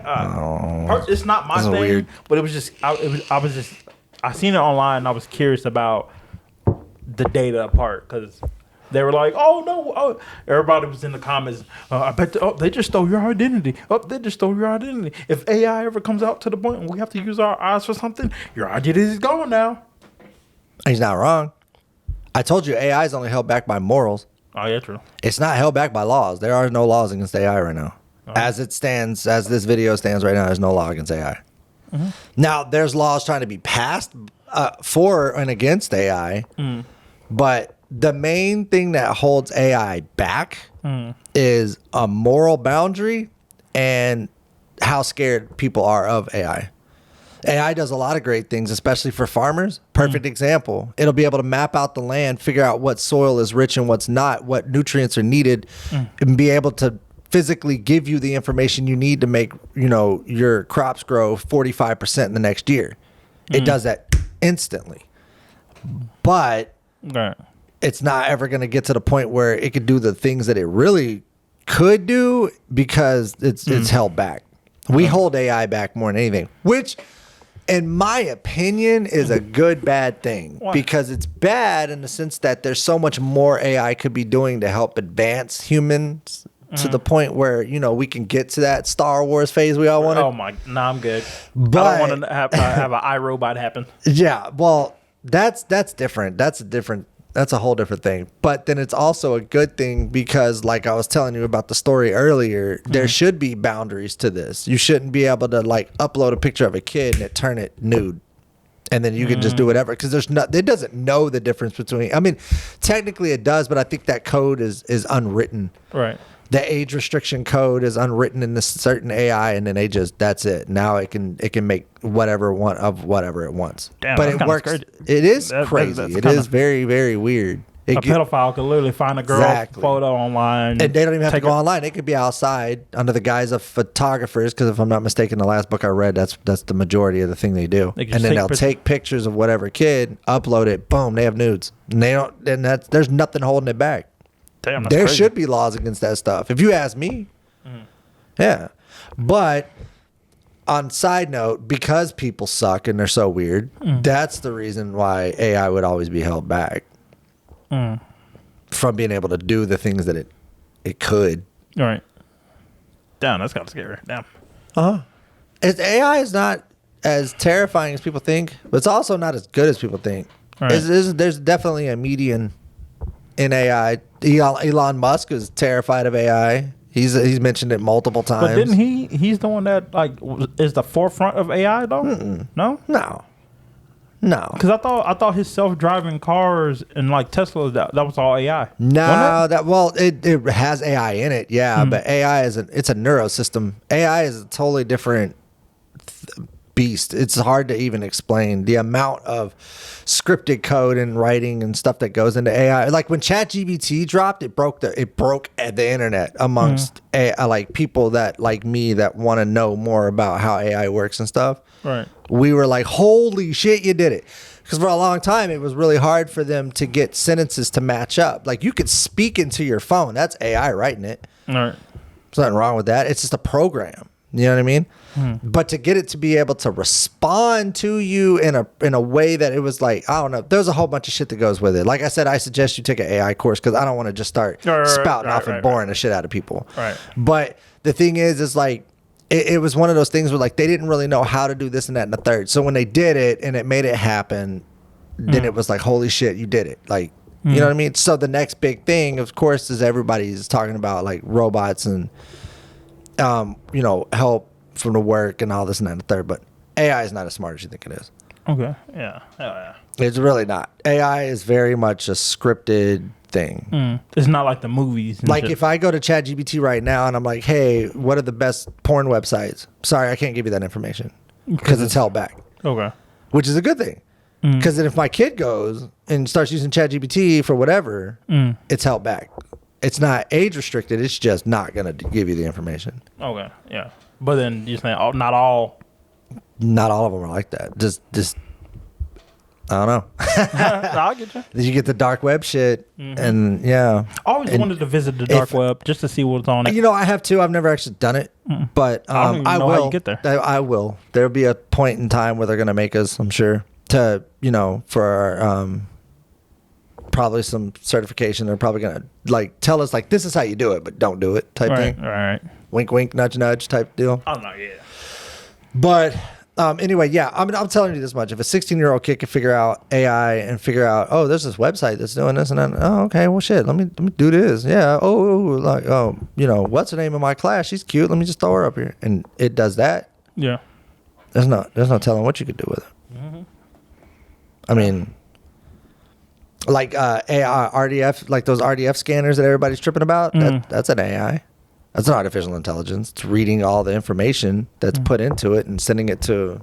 [SPEAKER 2] It's not my thing, weird. But it was just. I seen it online and I was curious about the data part because they were like, "Oh no!" Everybody was in the comments. I bet. They just stole your identity. They just stole your identity. If AI ever comes out to the point and we have to use our eyes for something, your identity is gone now.
[SPEAKER 1] He's not wrong. I told you AI is only held back by morals.
[SPEAKER 2] Oh yeah, true.
[SPEAKER 1] It's not held back by laws. There are no laws against AI right now. As it stands, as this video stands right now, there's no law against AI. Now, there's laws trying to be passed for and against AI, but the main thing that holds AI back is a moral boundary and how scared people are of AI. AI does a lot of great things, especially for farmers. Perfect example. It'll be able to map out the land, figure out what soil is rich and what's not, what nutrients are needed, and be able to physically give you the information you need to make, your crops grow 45% in the next year. It does that instantly. But it's not ever going to get to the point where it could do the things that it really could do because it's held back. We hold AI back more than anything, which in my opinion is a good bad thing. Why? Because it's bad in the sense that there's so much more AI could be doing to help advance humans to the point where we can get to that Star Wars phase we all wanted.
[SPEAKER 2] Oh my, no, I'm good. But I don't want to have an iRobot happen.
[SPEAKER 1] Yeah, well, that's different. That's a whole different thing. But then it's also a good thing because, like I was telling you about the story earlier, there should be boundaries to this. You shouldn't be able to like upload a picture of a kid and turn it nude. And then you can just do whatever because it doesn't know the difference between. I mean, technically it does, but I think that code is unwritten.
[SPEAKER 2] Right.
[SPEAKER 1] the age restriction code is unwritten in this certain AI, and then that's it. Now it can make whatever it wants.
[SPEAKER 2] Damn,
[SPEAKER 1] but it works.
[SPEAKER 2] Crazy.
[SPEAKER 1] It is crazy. It is very, very weird.
[SPEAKER 2] A pedophile could literally find a girl photo online.
[SPEAKER 1] And they don't even have to go online. They could be outside under the guise of photographers, because if I'm not mistaken, the last book I read, that's the majority of the thing they do. And then they'll take pictures of whatever kid, upload it, boom, they have nudes. And there's nothing holding it back.
[SPEAKER 2] Damn,
[SPEAKER 1] there should be laws against that stuff, if you ask me. Yeah. But on side note, because people suck and they're so weird, that's the reason why AI would always be held back from being able to do the things that it could.
[SPEAKER 2] All right. Damn, that's kind of scary. Damn.
[SPEAKER 1] AI is not as terrifying as people think, but it's also not as good as people think.
[SPEAKER 2] Right.
[SPEAKER 1] There's definitely a median in AI. Elon Musk is terrified of AI. He's mentioned it multiple times.
[SPEAKER 2] But didn't he's the one that is the forefront of AI though? No. Because I thought his self-driving cars and Teslas that was all AI.
[SPEAKER 1] No, it has AI in it, yeah. But AI it's a neurosystem. AI is a totally different beast. It's hard to even explain the amount of scripted code and writing and stuff that goes into AI. Like when ChatGPT dropped, it broke the internet amongst people that like me that want to know more about how AI works and stuff.
[SPEAKER 2] Right.
[SPEAKER 1] We were like, holy shit, you did it. Because for a long time, it was really hard for them to get sentences to match up. Like you could speak into your phone. That's AI writing it.
[SPEAKER 2] All right.
[SPEAKER 1] There's nothing wrong with that. It's just a program. You know what I mean? But to get it to be able to respond to you in a way that it was like, I don't know, there's a whole bunch of shit that goes with it. Like I said, I suggest you take an AI course because I don't want to just start spouting off and boring the shit out of people.
[SPEAKER 2] Right.
[SPEAKER 1] But the thing is like, it was one of those things where like they didn't really know how to do this and that and the third. So when they did it and it made it happen, then it was like, holy shit, you did it. Like, you know what I mean? So the next big thing, of course, is everybody's talking about like robots and help from the work and all this and that and the third, but AI is not as smart as you think it is.
[SPEAKER 2] Okay. Yeah. Yeah.
[SPEAKER 1] It's really not. AI is very much a scripted thing.
[SPEAKER 2] It's not like the movies.
[SPEAKER 1] Like if I go to ChatGPT right now and I'm like, hey, what are the best porn websites? Sorry, I can't give you that information because it's held back.
[SPEAKER 2] Okay.
[SPEAKER 1] Which is a good thing. Because then if my kid goes and starts using ChatGPT for whatever, it's held back. It's not age restricted. It's just not going to give you the information.
[SPEAKER 2] Okay, yeah. But then you're saying not all
[SPEAKER 1] of them are like that. Just I don't know.
[SPEAKER 2] I'll get you.
[SPEAKER 1] You get the dark web shit, and yeah.
[SPEAKER 2] I always wanted to visit the dark web just to see what's on it.
[SPEAKER 1] I have too. I've never actually done it, but
[SPEAKER 2] I don't even know
[SPEAKER 1] will.
[SPEAKER 2] how you get there.
[SPEAKER 1] I will. There'll be a point in time where they're going to make us, I'm sure, to for probably some certification. They're probably going to tell us this is how you do it, but don't do it type thing.
[SPEAKER 2] Right.
[SPEAKER 1] Wink, wink, nudge, nudge type deal.
[SPEAKER 2] Oh no, yeah.
[SPEAKER 1] But anyway, yeah, I'm telling you this much. If a 16-year-old kid can figure out AI and figure out, oh, there's this website that's doing this and that. Oh, okay, well, shit, let me do this. Yeah. What's the name of my class? She's cute. Let me just throw her up here, and it does that.
[SPEAKER 2] Yeah.
[SPEAKER 1] There's no telling what you could do with it. I mean, AI RDF, like those RDF scanners that everybody's tripping about. That's an AI. That's an artificial intelligence. It's reading all the information that's put into it and sending it to,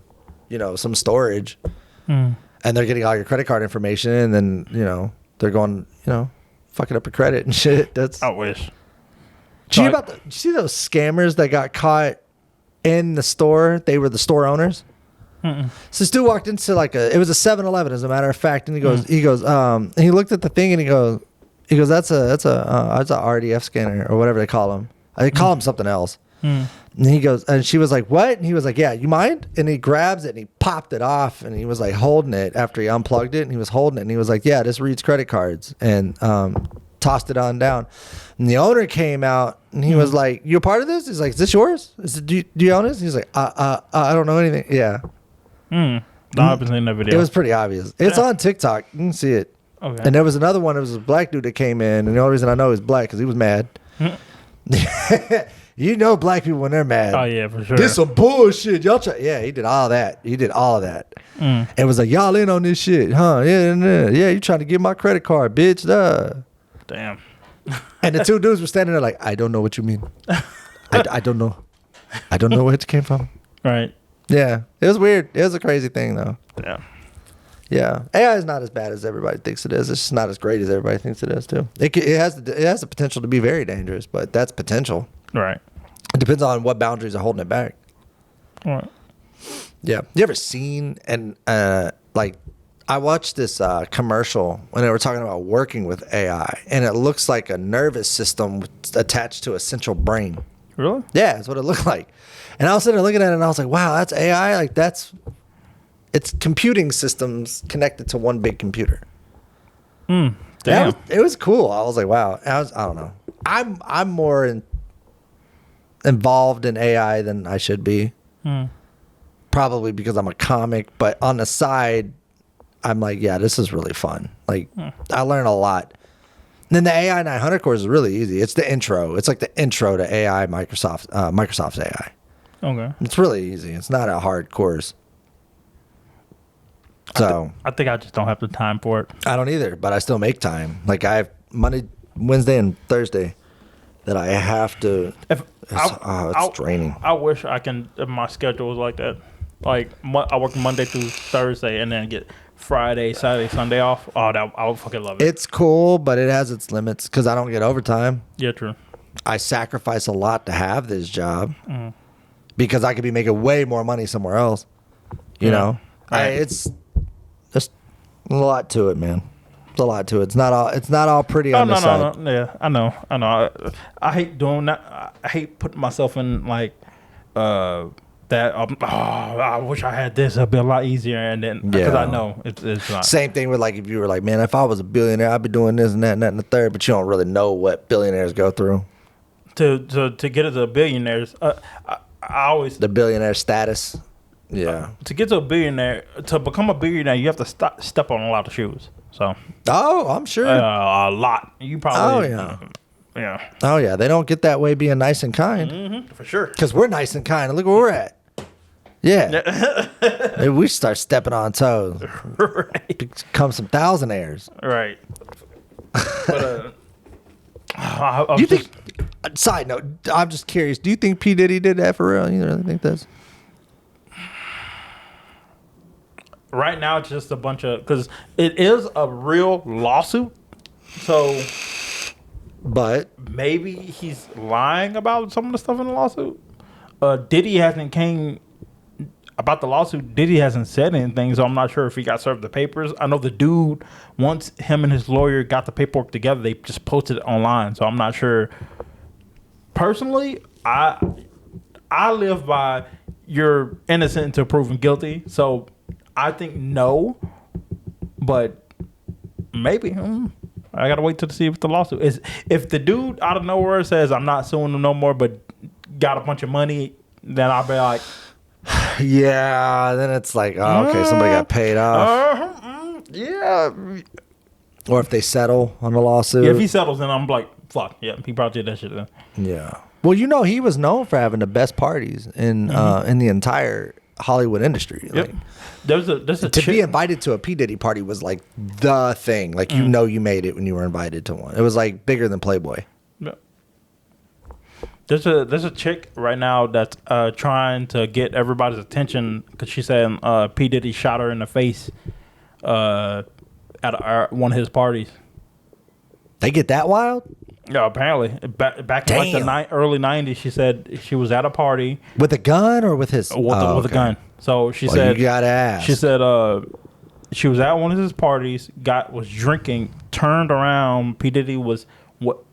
[SPEAKER 1] some storage. And they're getting all your credit card information, and then, they're going, fucking up your credit and shit. That's.
[SPEAKER 2] I wish.
[SPEAKER 1] Did you see those scammers that got caught in the store? They were the store owners. So this dude walked into it was a 7-Eleven, as a matter of fact, and he goes, he looked at the thing and he goes, that's a RDF scanner or whatever they call them. They call him something else. And he goes, and she was like, what? And he was like, yeah, you mind? And he grabs it and he popped it off, and he was like holding it after he unplugged it, and he was holding it, and he was like, yeah, this reads credit cards, and tossed it on down. And the owner came out and he was like, you a part of this? He's like, is this yours? Do you own this? He's like, I don't know anything. Yeah.
[SPEAKER 2] I haven't seen that video.
[SPEAKER 1] It was pretty obvious. It's on TikTok. You can see it.
[SPEAKER 2] Okay.
[SPEAKER 1] And there was another one. It was a black dude that came in, and the only reason I know he's black because he was mad. Black people when they're mad.
[SPEAKER 2] Oh yeah, for sure.
[SPEAKER 1] This some bullshit. Y'all try. Yeah, he did all that. It was like, y'all in on this shit, huh? Yeah. You trying to get my credit card, bitch? Duh.
[SPEAKER 2] Damn.
[SPEAKER 3] And the two dudes were standing there like, I don't know what you mean. I don't know. I don't know where it came from.
[SPEAKER 2] Right.
[SPEAKER 3] Yeah. It was weird. It was a crazy thing, though.
[SPEAKER 2] Yeah.
[SPEAKER 3] Yeah. AI is not as bad as everybody thinks it is. It's just not as great as everybody thinks it is, too. It has the potential to be very dangerous, but that's potential.
[SPEAKER 2] Right.
[SPEAKER 3] It depends on what boundaries are holding it back.
[SPEAKER 2] All right.
[SPEAKER 3] Yeah. You ever seen, and like, I watched this commercial when they were talking about working with AI, and it looks like a nervous system attached to a central brain.
[SPEAKER 2] Really?
[SPEAKER 3] Yeah, that's what it looked like. And I was sitting there looking at it, and I was like, wow, that's AI? Like, it's computing systems connected to one big computer.
[SPEAKER 2] Damn.
[SPEAKER 3] It was cool. I was like, wow. I don't know. I'm more involved in AI than I should be. Probably because I'm a comic, but on the side, I'm like, yeah, this is really fun. Like, I learn a lot. And then the AI 900 course is really easy. It's the intro. It's like the intro to AI, Microsoft's AI.
[SPEAKER 2] Okay.
[SPEAKER 3] It's really easy. It's not a hard course. So
[SPEAKER 2] I think I just don't have the time for it.
[SPEAKER 3] I don't either, but I still make time. Like I have Monday, Wednesday, and Thursday that I have to. It's draining.
[SPEAKER 2] I wish if my schedule was like that. Like I work Monday through Thursday and then get Friday, Saturday, Sunday off. Oh, I would fucking love it.
[SPEAKER 3] It's cool, but it has its limits because I don't get overtime.
[SPEAKER 2] Yeah, true.
[SPEAKER 3] I sacrifice a lot to have this job because I could be making way more money somewhere else. You know,
[SPEAKER 2] right.
[SPEAKER 3] It's just a lot to it, man. It's a lot to it. It's not all pretty on the side.
[SPEAKER 2] No. Yeah, I know. I hate doing that. I hate putting myself in like that. I wish I had this. It'd be a lot easier. And then because I know it's not.
[SPEAKER 3] Same thing with like if you were like, man, if I was a billionaire, I'd be doing this and that and that and the third. But you don't really know what billionaires go through.
[SPEAKER 2] To get to the billionaires, I always
[SPEAKER 3] the billionaire status. Yeah.
[SPEAKER 2] To get to a billionaire, to become a billionaire, you have to step on a lot of shoes. So.
[SPEAKER 3] Oh, I'm sure.
[SPEAKER 2] A lot. You probably.
[SPEAKER 3] Oh yeah.
[SPEAKER 2] Yeah.
[SPEAKER 3] Oh yeah. They don't get that way being nice and kind.
[SPEAKER 2] For sure.
[SPEAKER 3] Because we're nice and kind. Look where we're at. Yeah. Maybe we start stepping on toes.
[SPEAKER 2] Right.
[SPEAKER 3] Become some thousandaires.
[SPEAKER 2] Right. But
[SPEAKER 3] you think? Side note, I'm just curious. Do you think P. Diddy did that for real? You really think that's?
[SPEAKER 2] Right now, it's just a bunch of because it is a real lawsuit. So,
[SPEAKER 3] but
[SPEAKER 2] maybe he's lying about some of the stuff in the lawsuit. Diddy hasn't came about the lawsuit. Diddy hasn't said anything, so I'm not sure if he got served the papers. I know the dude once him and his lawyer got the paperwork together, they just posted it online. So I'm not sure. Personally, I live by you're innocent until proven guilty. So I think no, but maybe. I gotta wait to see if the lawsuit is. If the dude out of nowhere says I'm not suing him no more, but got a bunch of money, then I'll be like,
[SPEAKER 3] yeah. Then it's like, oh, okay, somebody got paid off.
[SPEAKER 2] Yeah.
[SPEAKER 3] Or if they settle on the lawsuit.
[SPEAKER 2] Yeah, if he settles, then I'm like, fuck. Yeah, he probably did that shit then.
[SPEAKER 3] Yeah. Well, you know, he was known for having the best parties in the entire Hollywood industry.
[SPEAKER 2] Yep.
[SPEAKER 3] Like,
[SPEAKER 2] there's a
[SPEAKER 3] to be invited to a P. Diddy party was like the thing. Like you know, you made it when you were invited to one. It was like bigger than Playboy.
[SPEAKER 2] Yeah. There's a chick right now that's trying to get everybody's attention because she said P. Diddy shot her in the face at one of his parties.
[SPEAKER 3] They get that wild?
[SPEAKER 2] Yeah, apparently. Back in like the early 90s, she said she was at a party.
[SPEAKER 3] With a gun or with his...
[SPEAKER 2] With a gun. So she said...
[SPEAKER 3] You gotta ask.
[SPEAKER 2] She said she was at one of his parties, was drinking, turned around, P. Diddy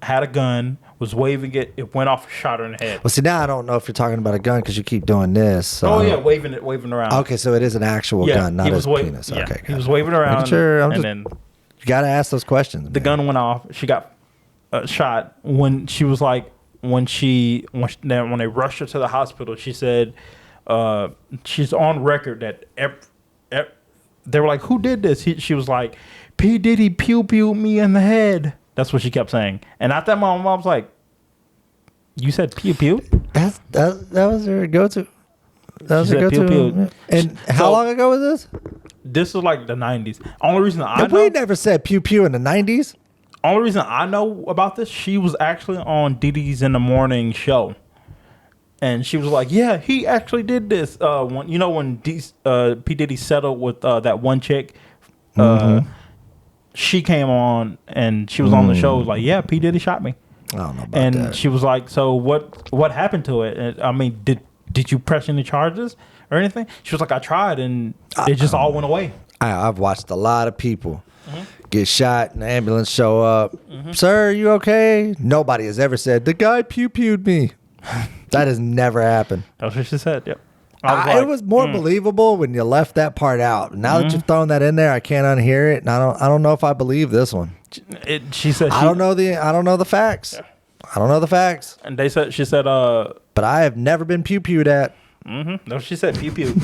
[SPEAKER 2] had a gun, was waving it went off, shot her in the head.
[SPEAKER 3] Well, see, now I don't know if you're talking about a gun because you keep doing this. So
[SPEAKER 2] waving around.
[SPEAKER 3] Okay, so it is an actual gun, not his penis.
[SPEAKER 2] Yeah,
[SPEAKER 3] okay,
[SPEAKER 2] he was waving around.
[SPEAKER 3] Sure,
[SPEAKER 2] then
[SPEAKER 3] you gotta ask those questions.
[SPEAKER 2] The gun went off. She got shot when she was like when they rushed her to the hospital. She said she's on record that they were like, "Who did this?" She was like, "P. Diddy pew me in the head." That's what she kept saying. And at that moment, I was like, "You said pew pew?"
[SPEAKER 3] That was her go-to. That was her go-to.
[SPEAKER 2] Pew.
[SPEAKER 3] And how long ago was this?
[SPEAKER 2] This is like the 90s. Only reason I know.
[SPEAKER 3] We never said pew pew in the 90s.
[SPEAKER 2] only reason I know about this, she was actually on Diddy's In the Morning show. And she was like, yeah, he actually did this. When P. Diddy settled with that one chick, she came on and she was on the show. Was like, yeah, P. Diddy shot me.
[SPEAKER 3] I don't know about that.
[SPEAKER 2] And she was like, so what happened to it? And, I mean, did you press any charges or anything? She was like, I tried and it just all went away.
[SPEAKER 3] I've watched a lot of people get shot and the ambulance show up. Sir, are you okay? Nobody has ever said, the guy pew-pewed me. That has never happened.
[SPEAKER 2] That's what she said, yep.
[SPEAKER 3] It was more believable when you left that part out. Now that you've thrown that in there, I can't unhear it, and I don't know if I believe this one.
[SPEAKER 2] She said
[SPEAKER 3] I don't know the facts. Yeah. I don't know the facts.
[SPEAKER 2] And she said
[SPEAKER 3] but I have never been pew-pewed at.
[SPEAKER 2] No, she said pew-pew.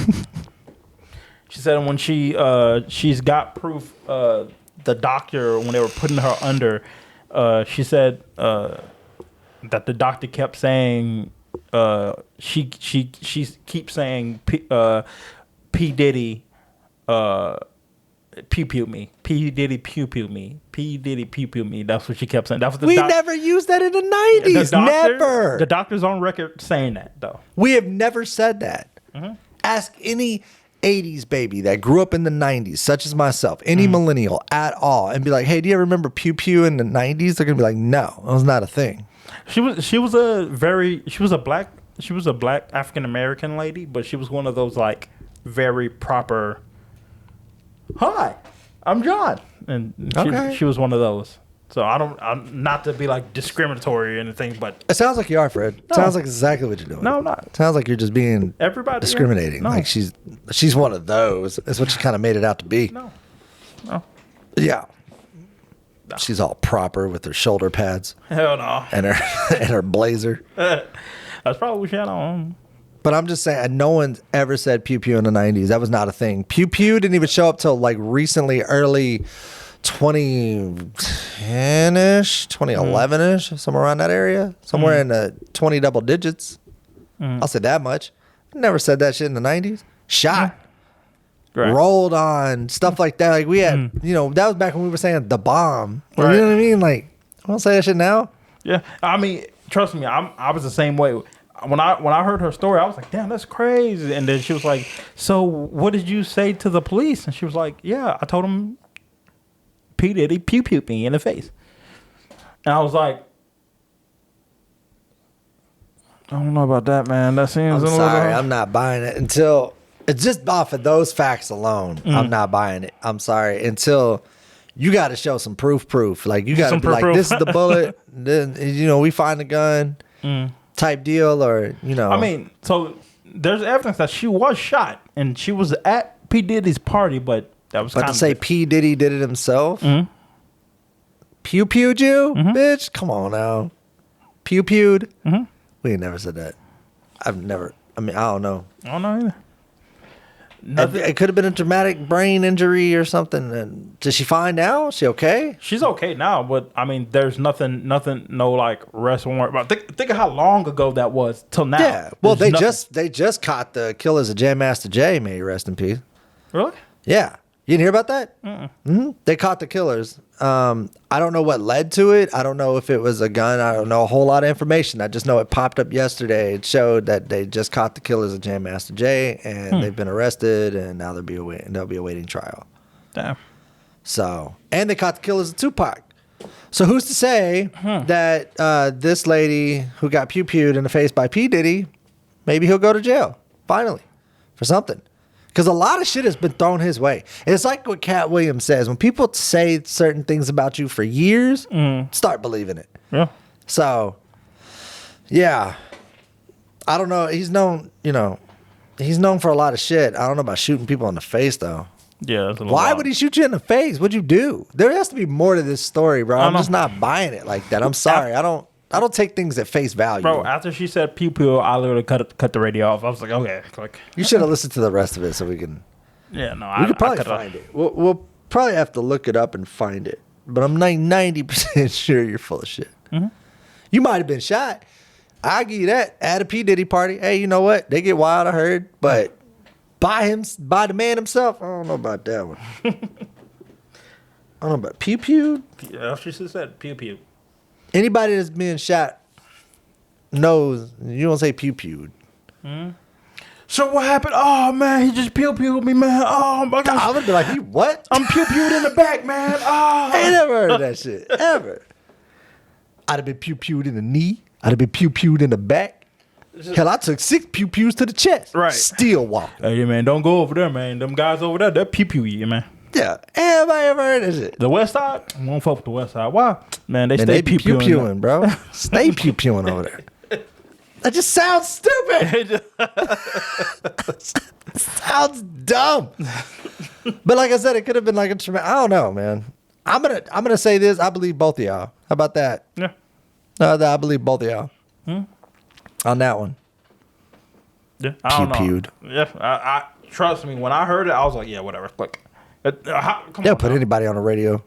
[SPEAKER 2] She said when she's got proof, the doctor, when they were putting her under, she said that the doctor kept saying, she keeps saying P. Diddy pew-pew me. P. Diddy pew-pew me. P. Diddy pew-pew me. That's what she kept saying. That was
[SPEAKER 3] we never used that in the 90s. Never.
[SPEAKER 2] The doctor's on record saying that, though.
[SPEAKER 3] We have never said that. Ask any 80s baby that grew up in the 90s, such as myself, any millennial at all, and be like, hey, do you ever remember pew-pew in the 90s? They're going to be like, no, it was not a thing.
[SPEAKER 2] She was a black African American lady, but she was one of those like very proper. Hi, I'm John, and she was one of those. So I'm not to be like discriminatory or anything, but
[SPEAKER 3] it sounds like you are, Fred. No. Sounds like exactly what you're doing.
[SPEAKER 2] No, I'm not.
[SPEAKER 3] It sounds like you're just being discriminating.
[SPEAKER 2] No.
[SPEAKER 3] Like she's one of those. That's what she kind of made it out to be.
[SPEAKER 2] No.
[SPEAKER 3] Yeah.
[SPEAKER 2] No.
[SPEAKER 3] She's all proper with her shoulder pads.
[SPEAKER 2] Hell no.
[SPEAKER 3] And her blazer.
[SPEAKER 2] That's probably what she had on.
[SPEAKER 3] But I'm just saying, no one's ever said pew-pew in the 90s. That was not a thing. Pew-pew didn't even show up till like recently, early 2010-ish, 2011-ish, somewhere around that area. Somewhere in the 20 double digits. I'll say that much. Never said that shit in the 90s. Shot. Right. Rolled on, stuff like that. Like we had, that was back when we were saying the bomb. Right. You know what I mean? Like, I don't say that shit now.
[SPEAKER 2] Yeah. I mean, trust me, I was the same way. When I heard her story, I was like, damn, that's crazy. And then she was like, so what did you say to the police? And she was like, yeah, I told him P. Diddy pew-pewed me in the face. And I was like, I don't know about that, man. That seems
[SPEAKER 3] I'm sorry, I'm not buying it until it's just off of those facts alone. I'm not buying it. I'm sorry. Until you got to show some proof. Like you got to be like, this is the bullet. Then we find the gun type deal, or
[SPEAKER 2] I mean, so there's evidence that she was shot and she was at P. Diddy's party, but that was.
[SPEAKER 3] But to say P. Diddy did it himself, pew-pewed you, bitch. Come on now, pew-pewed. We ain't never said that. I've never. I mean, I don't know.
[SPEAKER 2] I don't know either.
[SPEAKER 3] It could have been a traumatic brain injury or something. And did she find out? Is she okay?
[SPEAKER 2] She's okay now, but I mean, there's nothing, no like arrest warrant. But think of how long ago that was till now.
[SPEAKER 3] Yeah. Well, they just caught the killers of Jam Master Jay. May he rest in peace.
[SPEAKER 2] Really?
[SPEAKER 3] Yeah. You didn't hear about that? They caught the killers. I don't know what led to it. I don't know if it was a gun. I don't know a whole lot of information. I just know it popped up yesterday. It showed that they just caught the killers of Jam Master Jay, and they've been arrested, and now they'll be awaiting trial.
[SPEAKER 2] Damn.
[SPEAKER 3] So, and they caught the killers of Tupac. So who's to say that this lady who got pew-pewed in the face by P. Diddy, maybe he'll go to jail finally for something. Because a lot of shit has been thrown his way. It's like what Cat Williams says. When people say certain things about you for years, start believing it.
[SPEAKER 2] Yeah.
[SPEAKER 3] So, yeah. I don't know. He's known for a lot of shit. I don't know about shooting people in the face, though.
[SPEAKER 2] Yeah.
[SPEAKER 3] Why would he shoot you in the face? What'd you do? There has to be more to this story, bro. I'm just not buying it like that. I'm sorry. I don't take things at face value.
[SPEAKER 2] Bro, after she said pew-pew, I literally cut the radio off. I was like, okay. Click.
[SPEAKER 3] You should have listened to the rest of it so we can...
[SPEAKER 2] Yeah, no.
[SPEAKER 3] We could probably find it. We'll probably have to look it up and find it. But I'm 90% sure you're full of shit. You might have been shot. I'll give you that. At a P. Diddy party. Hey, you know what? They get wild, I heard. But by the man himself, I don't know about that one. I don't know about pew pew.
[SPEAKER 2] Yeah, she just said pew pew.
[SPEAKER 3] Anybody that's being shot knows you don't say pew pew.
[SPEAKER 2] So what happened? Oh man, he just pew pewed me, man. Oh my gosh.
[SPEAKER 3] I would be like, he what?
[SPEAKER 2] I'm pew pewed in the back, man. Oh.
[SPEAKER 3] I ain't never heard of that shit ever. I'd have been pew pewed in the knee. I'd have been pew pewed in the back. Hell, I took 6 pew pews to the chest.
[SPEAKER 2] Right.
[SPEAKER 3] Still walking.
[SPEAKER 2] Hey man, don't go over there, man. Them guys over there, they're pew pew you, man.
[SPEAKER 3] Yeah. Everybody ever heard of that shit?
[SPEAKER 2] The West Side, I won't fuck with the West Side. Why? Man, they
[SPEAKER 3] Man,
[SPEAKER 2] stay
[SPEAKER 3] they be pew
[SPEAKER 2] pew
[SPEAKER 3] pewing, bro. Stay pew pewing over there. That just sounds stupid. Sounds dumb. But like I said, it could have been like a tremendous. I don't know, man. I'm gonna say this. I believe both of y'all. How about that?
[SPEAKER 2] Yeah.
[SPEAKER 3] I believe both of y'all on that one.
[SPEAKER 2] Yeah. I don't know.
[SPEAKER 3] Pew-pewed.
[SPEAKER 2] Yeah. I trust me. When I heard it, I was like, yeah, whatever. Click. Come
[SPEAKER 3] They'll
[SPEAKER 2] on,
[SPEAKER 3] put
[SPEAKER 2] now.
[SPEAKER 3] anybody on the radio.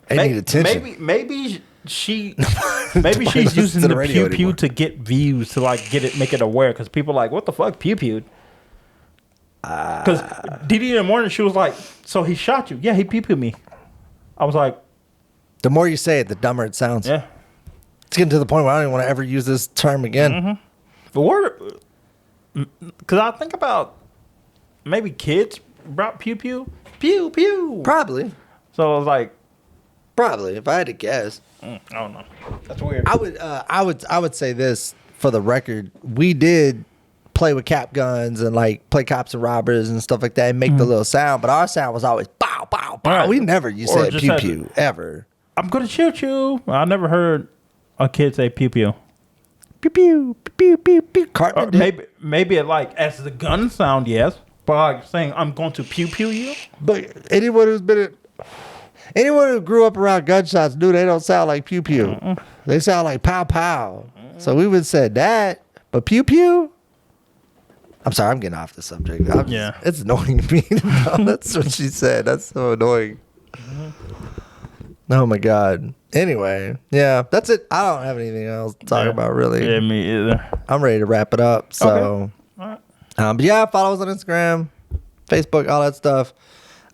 [SPEAKER 3] They need attention.
[SPEAKER 2] Maybe she's
[SPEAKER 3] Nobody listens
[SPEAKER 2] using
[SPEAKER 3] to
[SPEAKER 2] the
[SPEAKER 3] radio
[SPEAKER 2] pew pew
[SPEAKER 3] anymore.
[SPEAKER 2] to get views to like make it aware because people are like, what the fuck, pew pewed? Because Didi in the morning she was like, so he shot you? Yeah, he pew pewed me. I was like,
[SPEAKER 3] The more you say it, the dumber it sounds.
[SPEAKER 2] yeah.
[SPEAKER 3] It's getting to the point where I don't even want to ever use this term again.
[SPEAKER 2] But because I think about maybe kids brought pew pew pew.
[SPEAKER 3] Probably,
[SPEAKER 2] So I was like,
[SPEAKER 3] if I had to guess.
[SPEAKER 2] I don't know. That's weird.
[SPEAKER 3] I would say this for the record. We did play with cap guns and like play cops and robbers and stuff like that and make the little sound, but our sound was always bow, bow, bow.
[SPEAKER 2] Right.
[SPEAKER 3] We never used
[SPEAKER 2] Or
[SPEAKER 3] to say
[SPEAKER 2] just
[SPEAKER 3] pew
[SPEAKER 2] had-
[SPEAKER 3] pew ever.
[SPEAKER 2] I'm gonna shoot you. I never heard a kid say pew pew.
[SPEAKER 3] Pew pew pew pew pew. Cartman
[SPEAKER 2] Or
[SPEAKER 3] did.
[SPEAKER 2] maybe it like as the gun sound, yes. But like saying I'm going to pew pew you.
[SPEAKER 3] But anyone who grew up around gunshots knew they don't sound like pew pew. They sound like pow pow. So we would say that, but pew pew. I'm sorry, I'm getting off the subject.
[SPEAKER 2] Yeah.
[SPEAKER 3] It's annoying to me. That's what she said. That's so annoying. Oh my god. Anyway, yeah, that's it. I don't have anything else to talk about really.
[SPEAKER 2] Yeah, me either.
[SPEAKER 3] I'm ready to wrap it up. So,
[SPEAKER 2] Okay. All right.
[SPEAKER 3] but yeah, follow us on Instagram, Facebook, all that stuff.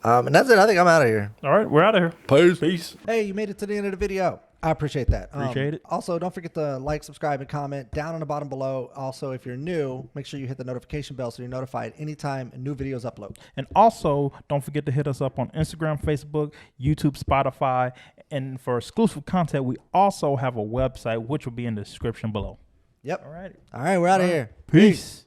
[SPEAKER 3] And that's it. I think I'm out of here.
[SPEAKER 2] All right, we're out of here. Peace.
[SPEAKER 1] Hey, you made it to the end of the video. I appreciate that.
[SPEAKER 2] Appreciate it.
[SPEAKER 1] Also, don't forget to like, subscribe, and comment down on the bottom below. Also, if you're new, make sure you hit the notification bell so you're notified anytime new videos upload.
[SPEAKER 2] And also, don't forget to hit us up on Instagram, Facebook, YouTube, Spotify. And for exclusive content, we also have a website, which will be in the description below.
[SPEAKER 1] Yep.
[SPEAKER 2] All right.
[SPEAKER 1] All right, we're out of here.
[SPEAKER 2] Peace.